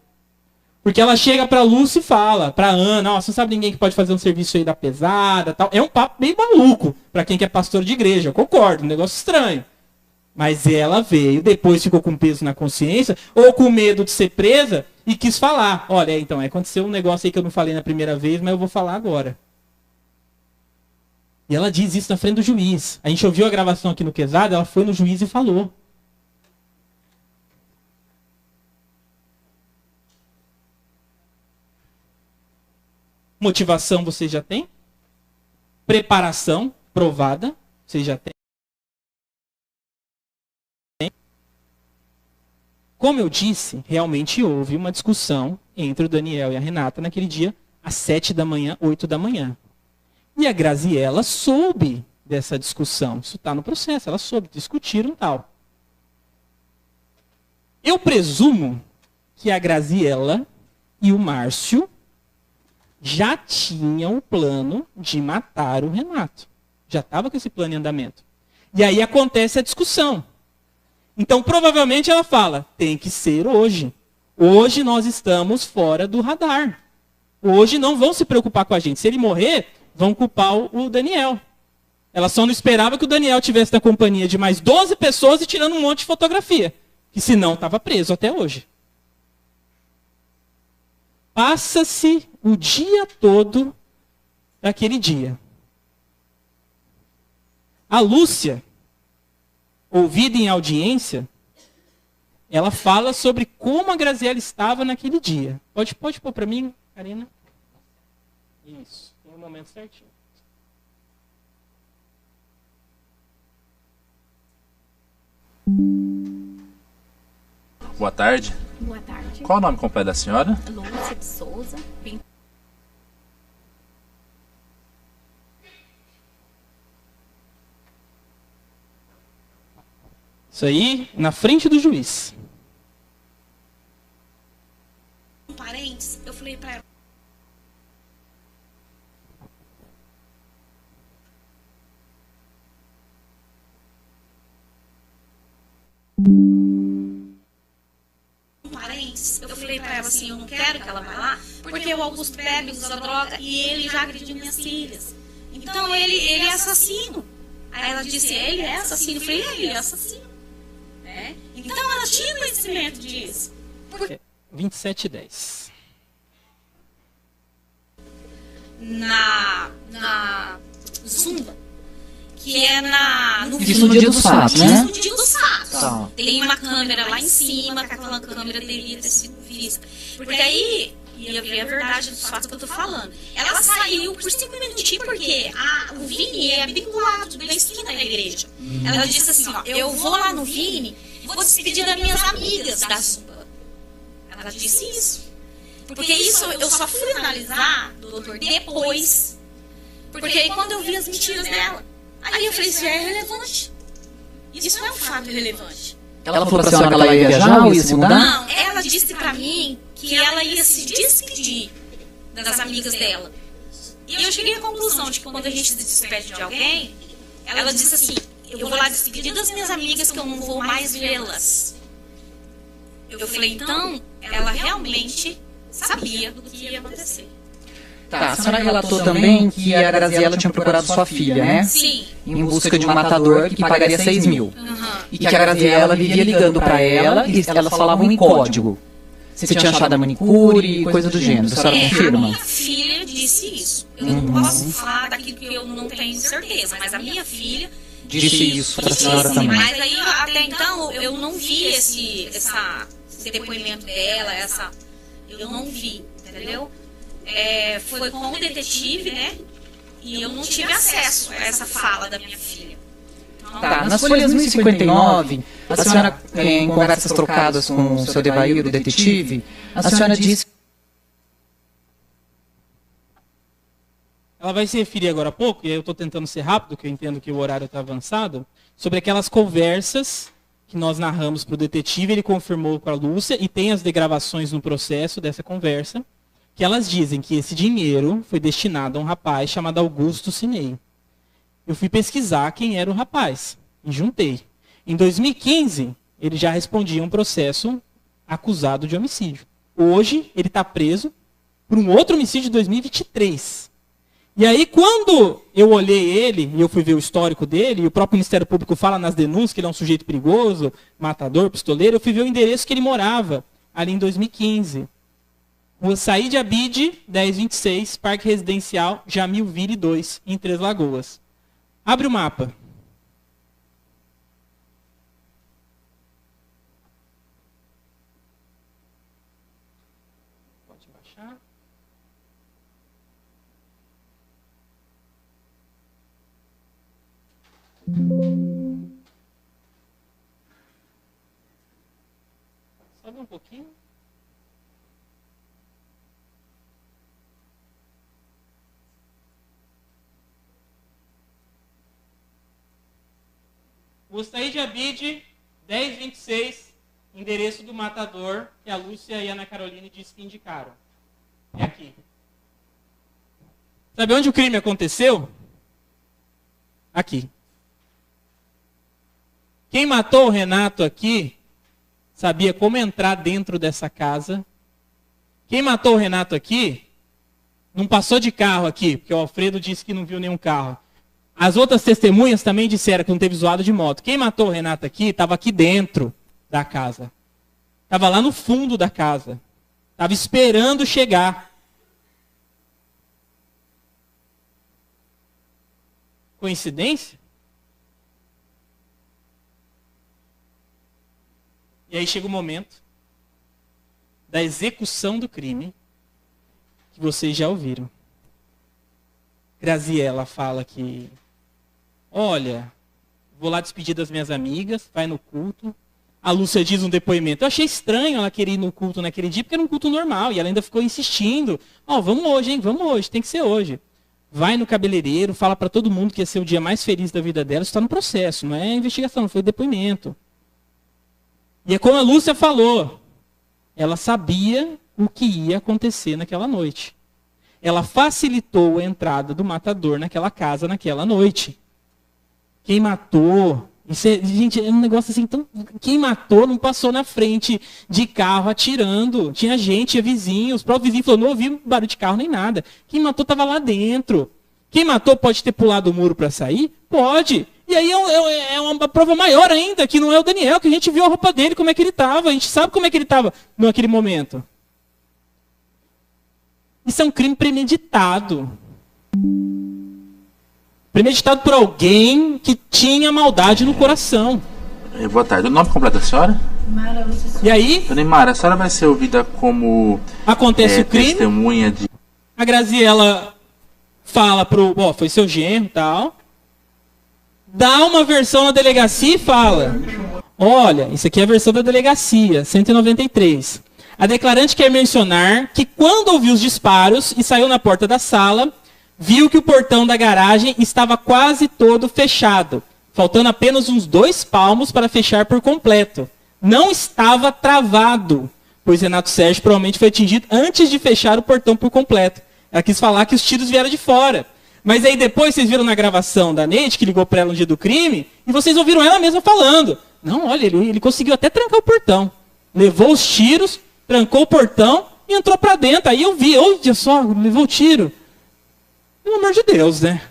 Porque ela chega pra Lúcia e fala, pra Ana, você não sabe ninguém que pode fazer um serviço aí da pesada, tal. É um papo bem maluco pra quem que é pastor de igreja, eu concordo, um negócio estranho. Mas ela veio, depois ficou com peso na consciência, ou com medo de ser presa, e quis falar. Olha, então, aconteceu um negócio aí que eu não falei na primeira vez, mas eu vou falar agora. E ela diz isso na frente do juiz. A gente ouviu a gravação aqui no Quesada, ela foi no juiz e falou. Motivação você já tem? Preparação provada você já tem? Como eu disse, realmente houve uma discussão entre o Daniel e a Renata naquele dia, às 7 da manhã, 8 da manhã. E a Graziella soube dessa discussão. Isso está no processo, ela soube, discutiram e tal. Eu presumo que a Graziella e o Márcio já tinham o plano de matar o Renato. Já estava com esse plano em andamento. E aí acontece a discussão. Então, provavelmente ela fala, tem que ser hoje. Hoje nós estamos fora do radar. Hoje não vão se preocupar com a gente. Se ele morrer, vão culpar o Daniel. Ela só não esperava que o Daniel tivesse na companhia de mais 12 pessoas e tirando um monte de fotografia. Que senão estava preso até hoje. Passa-se o dia todo daquele dia. A Lúcia, ouvida em audiência, ela fala sobre como a Graziella estava naquele dia. Pode pôr para mim, Karina? Isso, tem um momento certinho. Boa tarde. Boa tarde. Qual o nome completo da senhora? Lúcia de Souza. Isso aí, na frente do juiz. Parentes, eu falei pra ela. Eu falei pra ela assim, eu não quero que ela vá lá, porque o Augusto bebe, usa droga e ele já agrediu minhas filhas. Então ele é assassino. Aí ela disse, ele é assassino. Eu falei, ele é assassino. Então ela tinha conhecimento disso. 27:10. Na Zumba, que é no Isso no dia dos fatos, né? No dia dos fatos. Tá. Tem uma câmera lá em cima, que aquela câmera deveria ter sido vista. Porque aí ia ver a verdade dos fatos que eu tô falando. Ela saiu por 5 minutinhos porque o Vini é bem do lado, da esquina da igreja. Ela disse assim, ó, eu vou lá no Vini, vou despedir das minhas amigas da Zumba. Ela disse isso. Porque isso eu só fui analisar, doutor, depois. Porque aí quando eu vi as mentiras dela, aí eu falei, isso é relevante. Isso não é um fato relevante. Ela falou pra senhora que ela ia viajar ou ia se mudar? Não, ela disse pra mim que ela ia se despedir das amigas dela. E eu cheguei à conclusão de que quando a gente se despede de alguém, ela disse assim, eu vou lá despedir das minhas amigas que eu não vou mais vê-las. Eu falei, então, ela realmente sabia do que ia acontecer. Tá, a senhora relatou também que a Graziella tinha procurado sua filha, né? Sim. Em busca de um matador que pagaria 6 mil. E que a Graziella vivia ligando pra ela e elas falavam em código. Você tinha achado a manicure e coisa do gênero. A senhora confirma? A minha filha disse isso. Eu não posso falar daquilo que eu não tenho certeza, mas a minha filha disse isso pra senhora também. Mas aí, até então, eu não vi esse depoimento dela, eu não vi, entendeu? Foi com o detetive, né? E eu não tive acesso a essa fala da minha filha. Então, tá, nas folhas 1059, a senhora, em conversas trocadas com o seu Devair, o detetive, a senhora disse... Ela vai se referir agora há pouco, e eu estou tentando ser rápido, porque eu entendo que o horário está avançado, sobre aquelas conversas que nós narramos para o detetive, ele confirmou com a Lúcia, e tem as degravações no processo dessa conversa, que elas dizem que esse dinheiro foi destinado a um rapaz chamado Augusto Cinei. Eu fui pesquisar quem era o rapaz e juntei. Em 2015, ele já respondia um processo acusado de homicídio. Hoje, ele está preso por um outro homicídio de 2023. E aí, quando eu olhei ele, e eu fui ver o histórico dele, e o próprio Ministério Público fala nas denúncias que ele é um sujeito perigoso, matador, pistoleiro, eu fui ver o endereço que ele morava, ali em 2015. Rua Saíde Abide, 1026, Parque Residencial Jamilville 2, em Três Lagoas. Abre o mapa. Pode baixar. Sobe um pouquinho. Gostei de Abide, 1026, endereço do matador, que a Lúcia e a Ana Caroline disse que indicaram. É aqui. Sabe onde o crime aconteceu? Aqui. Quem matou o Renato aqui sabia como entrar dentro dessa casa. Quem matou o Renato aqui não passou de carro aqui, porque o Alfredo disse que não viu nenhum carro. As outras testemunhas também disseram que não teve zoado de moto. Quem matou o Renato aqui estava aqui dentro da casa. Estava lá no fundo da casa. Estava esperando chegar. Coincidência? E aí chega o momento da execução do crime, que vocês já ouviram. Graziella fala que, olha, vou lá despedir das minhas amigas, vai no culto. A Lúcia diz um depoimento. Eu achei estranho ela querer ir no culto naquele dia, porque era um culto normal. E ela ainda ficou insistindo. Vamos hoje, hein? Vamos hoje, tem que ser hoje. Vai no cabeleireiro, fala para todo mundo que ia ser o dia mais feliz da vida dela. Isso está no processo, não é investigação, foi depoimento. E é como a Lúcia falou. Ela sabia o que ia acontecer naquela noite. Ela facilitou a entrada do matador naquela casa naquela noite. Quem matou... gente, é um negócio assim, tão, quem matou não passou na frente de carro atirando. Tinha gente, tinha vizinhos. O próprio vizinho falou, não ouvi barulho de carro nem nada. Quem matou estava lá dentro. Quem matou pode ter pulado o muro para sair? Pode. E aí é uma prova maior ainda, que não é o Daniel, que a gente viu a roupa dele, como é que ele estava. A gente sabe como é que ele estava naquele momento. Isso é um crime premeditado. Premeditado por alguém que tinha maldade no coração. Boa tarde. O nome completo da senhora? E aí? Dona Imara, a senhora vai ser ouvida como acontece o crime, testemunha de... A Graziela fala pro... Ó, foi seu genro e tal. Dá uma versão na delegacia e fala... Olha, isso aqui é a versão da delegacia, 193. A declarante quer mencionar que quando ouviu os disparos e saiu na porta da sala, viu que o portão da garagem estava quase todo fechado, faltando apenas uns 2 palmos para fechar por completo. Não estava travado, pois Renato Sérgio provavelmente foi atingido antes de fechar o portão por completo. Ela quis falar que os tiros vieram de fora. Mas aí depois vocês viram na gravação da Neide, que ligou para ela no dia do crime, e vocês ouviram ela mesma falando. Não, olha, ele conseguiu até trancar o portão. Levou os tiros, trancou o portão e entrou para dentro. Aí eu vi, olha só, levou o tiro. Pelo amor de Deus, né?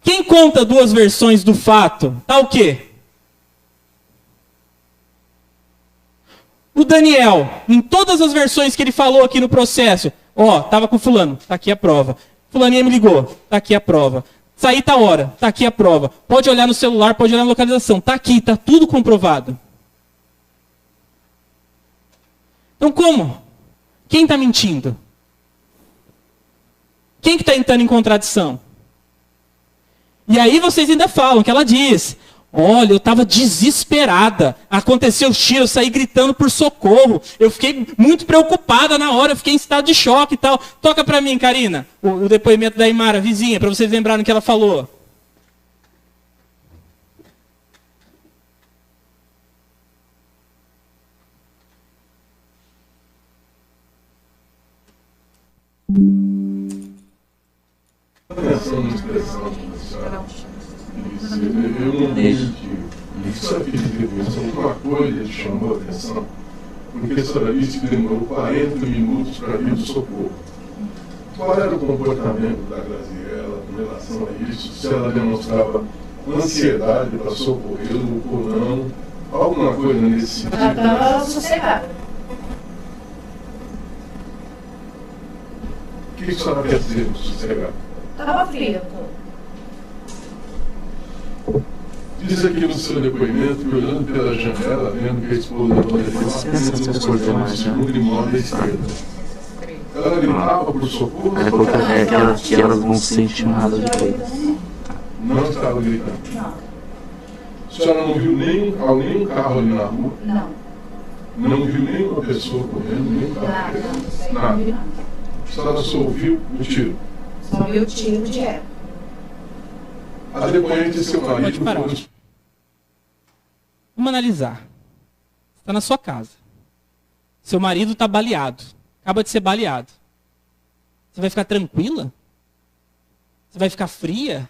Quem conta 2 versões do fato, tá o quê? O Daniel, em todas as versões que ele falou aqui no processo, ó, tava com fulano, tá aqui a prova. Fulaninha me ligou, tá aqui a prova. Saí tá hora, tá aqui a prova. Pode olhar no celular, pode olhar na localização, tá aqui, tá tudo comprovado. Então como? Quem está mentindo? Quem que está entrando em contradição? E aí vocês ainda falam que ela diz, olha, eu estava desesperada, aconteceu os tiros, eu saí gritando por socorro, eu fiquei muito preocupada na hora, eu fiquei em estado de choque e tal. Toca para mim, Karina, o depoimento da Imara, vizinha, para vocês lembrarem o que ela falou. Eu não menti. Isso aqui de intervenção, uma coisa que chamou a atenção, porque a senhora disse que demorou 40 minutos para vir do socorro. Qual era o comportamento da Graziela com relação a isso? Se ela demonstrava ansiedade para socorrê-lo ou não? Alguma coisa nesse sentido? Ela estava sossegada. O que a senhora quer dizer com sossegado? Estava fria. Diz aqui no seu depoimento que olhando pela janela, vendo que a esposa da dona Helena apenas no portão do segundo e mora da esquerda. Ela gritava por socorro? Que elas não sentem nada depois. Não estava gritando? Não. A senhora não viu nenhum carro ali na rua? Não. Não viu nenhuma pessoa correndo, nenhum carro correndo? Nada. A senhora só ouviu o tiro? Só viu o tiro de ré. A depoente e seu marido foram... Vamos analisar. Você está na sua casa. Seu marido está baleado. Acaba de ser baleado. Você vai ficar tranquila? Você vai ficar fria?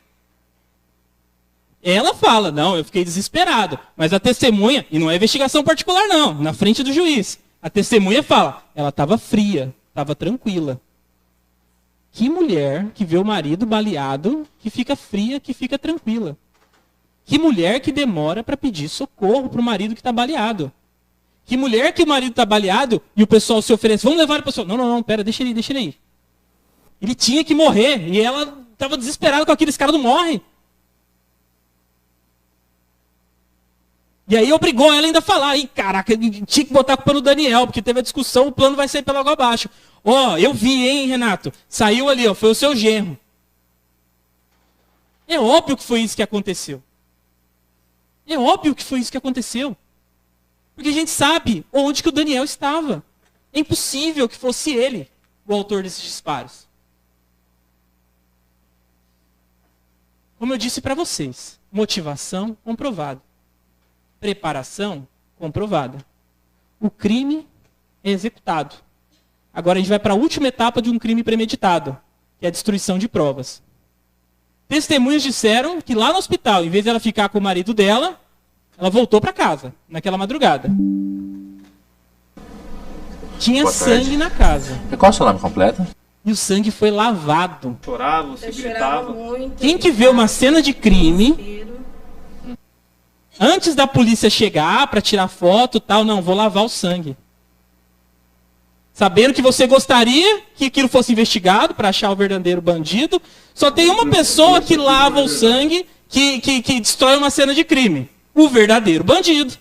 Ela fala, não, eu fiquei desesperado. Mas a testemunha, e não é investigação particular não, na frente do juiz. A testemunha fala, ela estava fria, estava tranquila. Que mulher que vê o marido baleado, que fica fria, que fica tranquila? Que mulher que demora para pedir socorro para o marido que está baleado? Que mulher que o marido está baleado e o pessoal se oferece, vamos levar o pessoal. Não, pera, deixa ele ir. Ele tinha que morrer e ela estava desesperada com aquilo, esse cara não morre. E aí obrigou ela ainda a falar, caraca, tinha que botar a culpa no Daniel, porque teve a discussão, o plano vai sair pela água abaixo. Eu vi, hein, Renato? Saiu ali, foi o seu genro. É óbvio que foi isso que aconteceu. É óbvio que foi isso que aconteceu. Porque a gente sabe onde que o Daniel estava. É impossível que fosse ele o autor desses disparos. Como eu disse para vocês, motivação comprovada. Preparação comprovada. O crime é executado. Agora a gente vai para a última etapa de um crime premeditado, que é a destruição de provas. Testemunhas disseram que lá no hospital, em vez de ela ficar com o marido dela, ela voltou para casa, naquela madrugada. Tinha sangue na casa. E qual é o seu nome completo? E o sangue foi lavado. Chorava, você gritava. Muito. Quem que vê uma cena de crime, antes da polícia chegar para tirar foto e tal, não, vou lavar o sangue. Sabendo que você gostaria que aquilo fosse investigado para achar o verdadeiro bandido, só tem uma pessoa que lava o sangue, que destrói uma cena de crime. o verdadeiro bandido.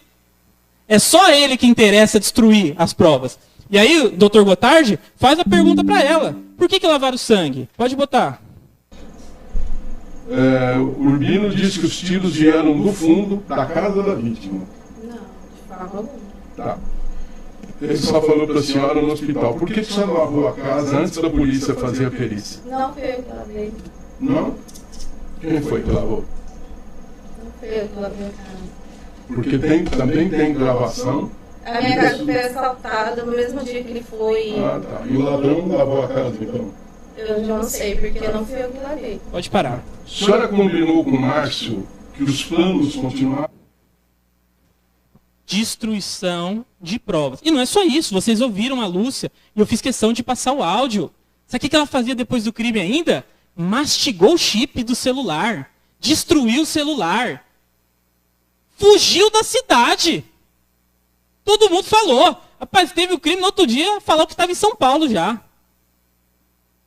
É só ele que interessa destruir as provas. E aí o Dr. Gotardi faz a pergunta para ela. Por que lavaram o sangue? Pode botar. O Urbino disse que os tiros vieram do fundo da casa da vítima. Não, de forma alguma. Tá. Ele só falou para a senhora no hospital. Por que a senhora lavou a casa antes da polícia fazer a perícia? Não foi eu que lavei. Não? Quem foi que lavou? Não foi eu que lavei a casa. Porque também tem gravação. A minha casa foi assaltada no mesmo dia que ele foi. Ah, tá. E o ladrão lavou a casa, então? Eu já não sei, porque não fui eu que lavei. Pode parar. A senhora combinou com o Márcio que os planos continuaram? Destruição de provas. E não é só isso. Vocês ouviram a Lúcia e eu fiz questão de passar o áudio. Sabe o que ela fazia depois do crime ainda? Mastigou o chip do celular. Destruiu o celular. Fugiu da cidade. Todo mundo falou. Rapaz, teve o crime no outro dia, falou que estava em São Paulo já.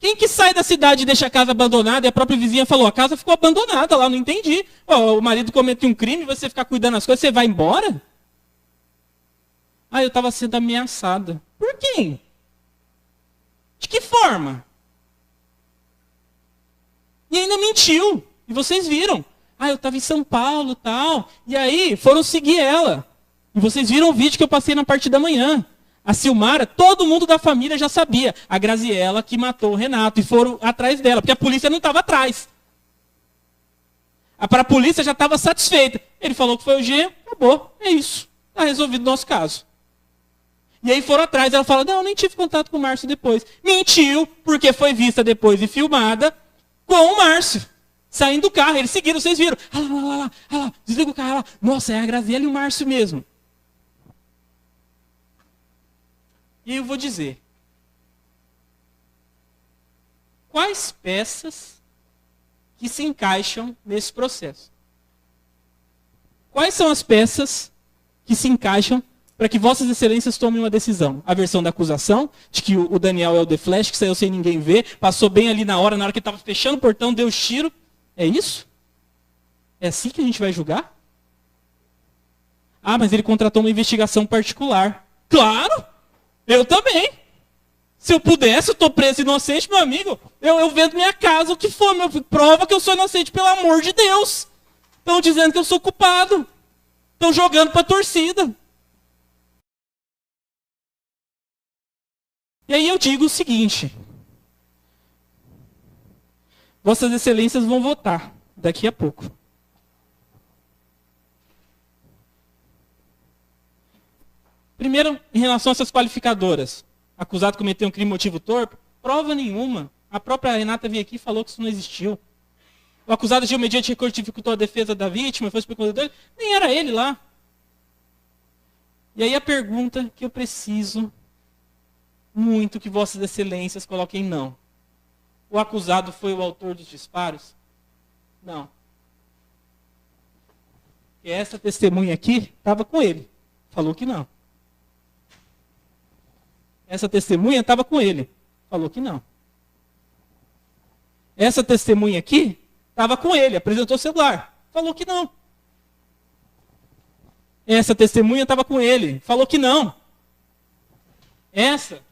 Quem que sai da cidade e deixa a casa abandonada? E a própria vizinha falou, a casa ficou abandonada lá, não entendi. O marido cometeu um crime, você ficar cuidando das coisas, você vai embora? Ah, eu estava sendo ameaçada. Por quem? De que forma? E ainda mentiu. E vocês viram. Ah, eu estava em São Paulo e tal. E aí foram seguir ela. E vocês viram o vídeo que eu passei na parte da manhã. A Silmara, todo mundo da família já sabia. A Graziella que matou o Renato. E foram atrás dela, porque a polícia não estava atrás. Para a polícia já estava satisfeita. Ele falou que foi o G, acabou. É isso. Está resolvido o nosso caso. E aí foram atrás. Ela fala, não, eu nem tive contato com o Márcio depois. Mentiu, porque foi vista depois e filmada com o Márcio. Saindo do carro, eles seguiram, vocês viram. Ah lá, desliga o carro lá. Nossa, é a Graziella e o Márcio mesmo. E eu vou dizer. Quais peças que se encaixam nesse processo? Quais são as peças que se encaixam para que vossas excelências tomem uma decisão? A versão da acusação, de que o Daniel é o The Flash, que saiu sem ninguém ver, passou bem ali na hora que estava fechando o portão, deu tiro. É isso? É assim que a gente vai julgar? Ah, mas ele contratou uma investigação particular. Claro! Eu também. Se eu pudesse, eu estou preso inocente, meu amigo. Eu vendo minha casa, o que for. Prova que eu sou inocente, pelo amor de Deus. Estão dizendo que eu sou culpado. Estão jogando para a torcida. E aí eu digo o seguinte. Vossas excelências vão votar daqui a pouco. Primeiro, em relação a essas qualificadoras. Acusado de cometer um crime motivo torpe, prova nenhuma. A própria Renata veio aqui e falou que isso não existiu. O acusado agiu mediante recurso dificultou a defesa da vítima, foi especulador, nem era ele lá. E aí a pergunta que eu preciso muito que vossas excelências coloquem não. O acusado foi o autor dos disparos? Não. E essa testemunha aqui estava com ele. Falou que não. Essa testemunha estava com ele. Falou que não. Essa testemunha aqui estava com ele. Apresentou o celular. Falou que não. Essa testemunha estava com ele. Falou que não. Essa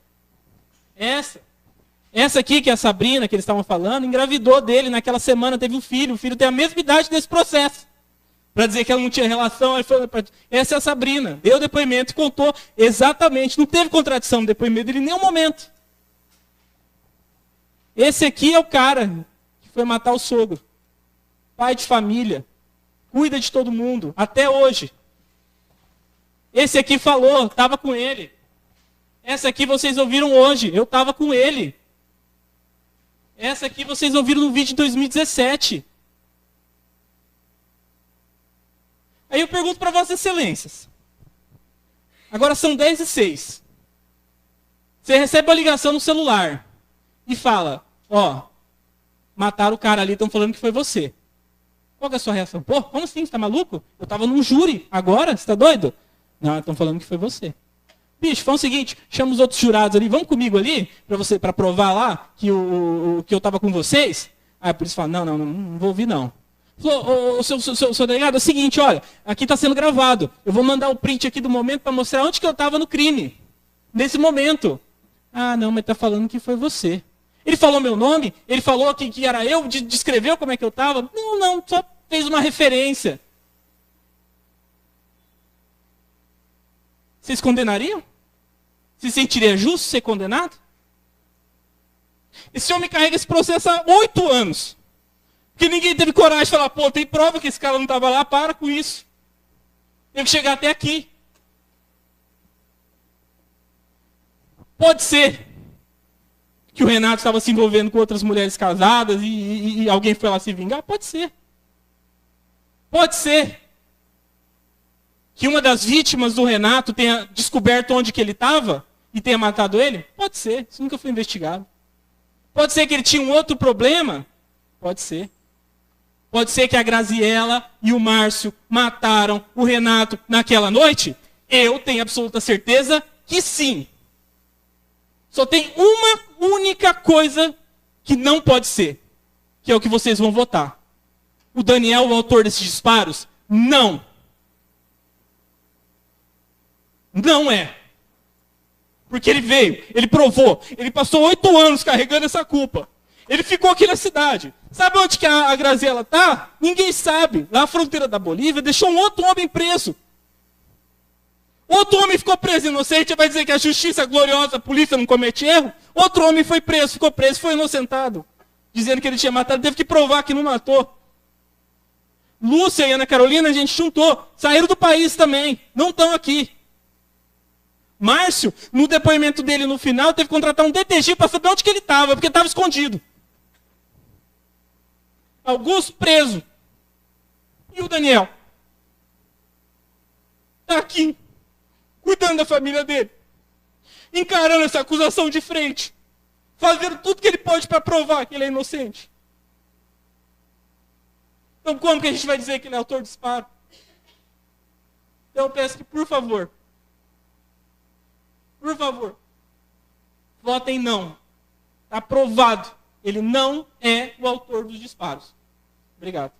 aqui, que é a Sabrina, que eles estavam falando, engravidou dele naquela semana, teve um filho. O filho tem a mesma idade desse processo. Para dizer que ela não tinha relação, essa é a Sabrina. Deu depoimento e contou exatamente. Não teve contradição no depoimento dele em nenhum momento. Esse aqui é o cara que foi matar o sogro. Pai de família. Cuida de todo mundo. Até hoje. Esse aqui falou, estava com ele. Essa aqui vocês ouviram hoje. Eu estava com ele. Essa aqui vocês ouviram no vídeo de 2017. Aí eu pergunto para vossas excelências. Agora são 10h06. Você recebe uma ligação no celular e fala, mataram o cara ali, estão falando que foi você. Qual que é a sua reação? Pô, como assim? Você está maluco? Eu estava num júri agora, você está doido? Não, estão falando que foi você. Bicho, fala o seguinte, chama os outros jurados ali, vamos comigo ali, para provar lá que eu estava com vocês? Aí a polícia fala, não vou ouvir não. Falou, seu delegado, é o seguinte, olha, aqui está sendo gravado. Eu vou mandar o print aqui do momento para mostrar onde que eu estava no crime. Nesse momento. Ah, não, mas está falando que foi você. Ele falou meu nome? Ele falou que era eu? Descreveu como é que eu estava? Não, só fez uma referência. Vocês condenariam? Se sentiria justo ser condenado? Esse homem carrega esse processo há 8 anos. Porque ninguém teve coragem de falar, pô, tem prova que esse cara não estava lá, para com isso. Tem que chegar até aqui. Pode ser que o Renato estava se envolvendo com outras mulheres casadas e alguém foi lá se vingar? Pode ser. Pode ser que uma das vítimas do Renato tenha descoberto onde que ele estava e tenha matado ele? Pode ser. Isso nunca foi investigado. Pode ser que ele tinha um outro problema? Pode ser. Pode ser que a Graziella e o Márcio mataram o Renato naquela noite? Eu tenho absoluta certeza que sim. Só tem uma única coisa que não pode ser, que é o que vocês vão votar. O Daniel, o autor desses disparos? Não. Não é. Porque ele veio, ele provou, ele passou 8 anos carregando essa culpa. Ele ficou aqui na cidade. Sabe onde que a Graziella está? Ninguém sabe. Lá na fronteira da Bolívia, deixou um outro homem preso. Outro homem ficou preso inocente, vai dizer que a justiça é gloriosa, a polícia não comete erro? Outro homem foi preso, ficou preso, foi inocentado. Dizendo que ele tinha matado, teve que provar que não matou. Lúcia e Ana Carolina, a gente juntou. Saíram do país também, não estão aqui. Márcio, no depoimento dele no final, teve que contratar um detetive para saber onde que ele estava, porque estava escondido. Augusto preso. E o Daniel? Está aqui, cuidando da família dele. Encarando essa acusação de frente. Fazendo tudo que ele pode para provar que ele é inocente. Então como que a gente vai dizer que ele é autor do disparo? Então eu peço que, por favor, votem não. Está provado. Ele não é o autor dos disparos. Obrigado.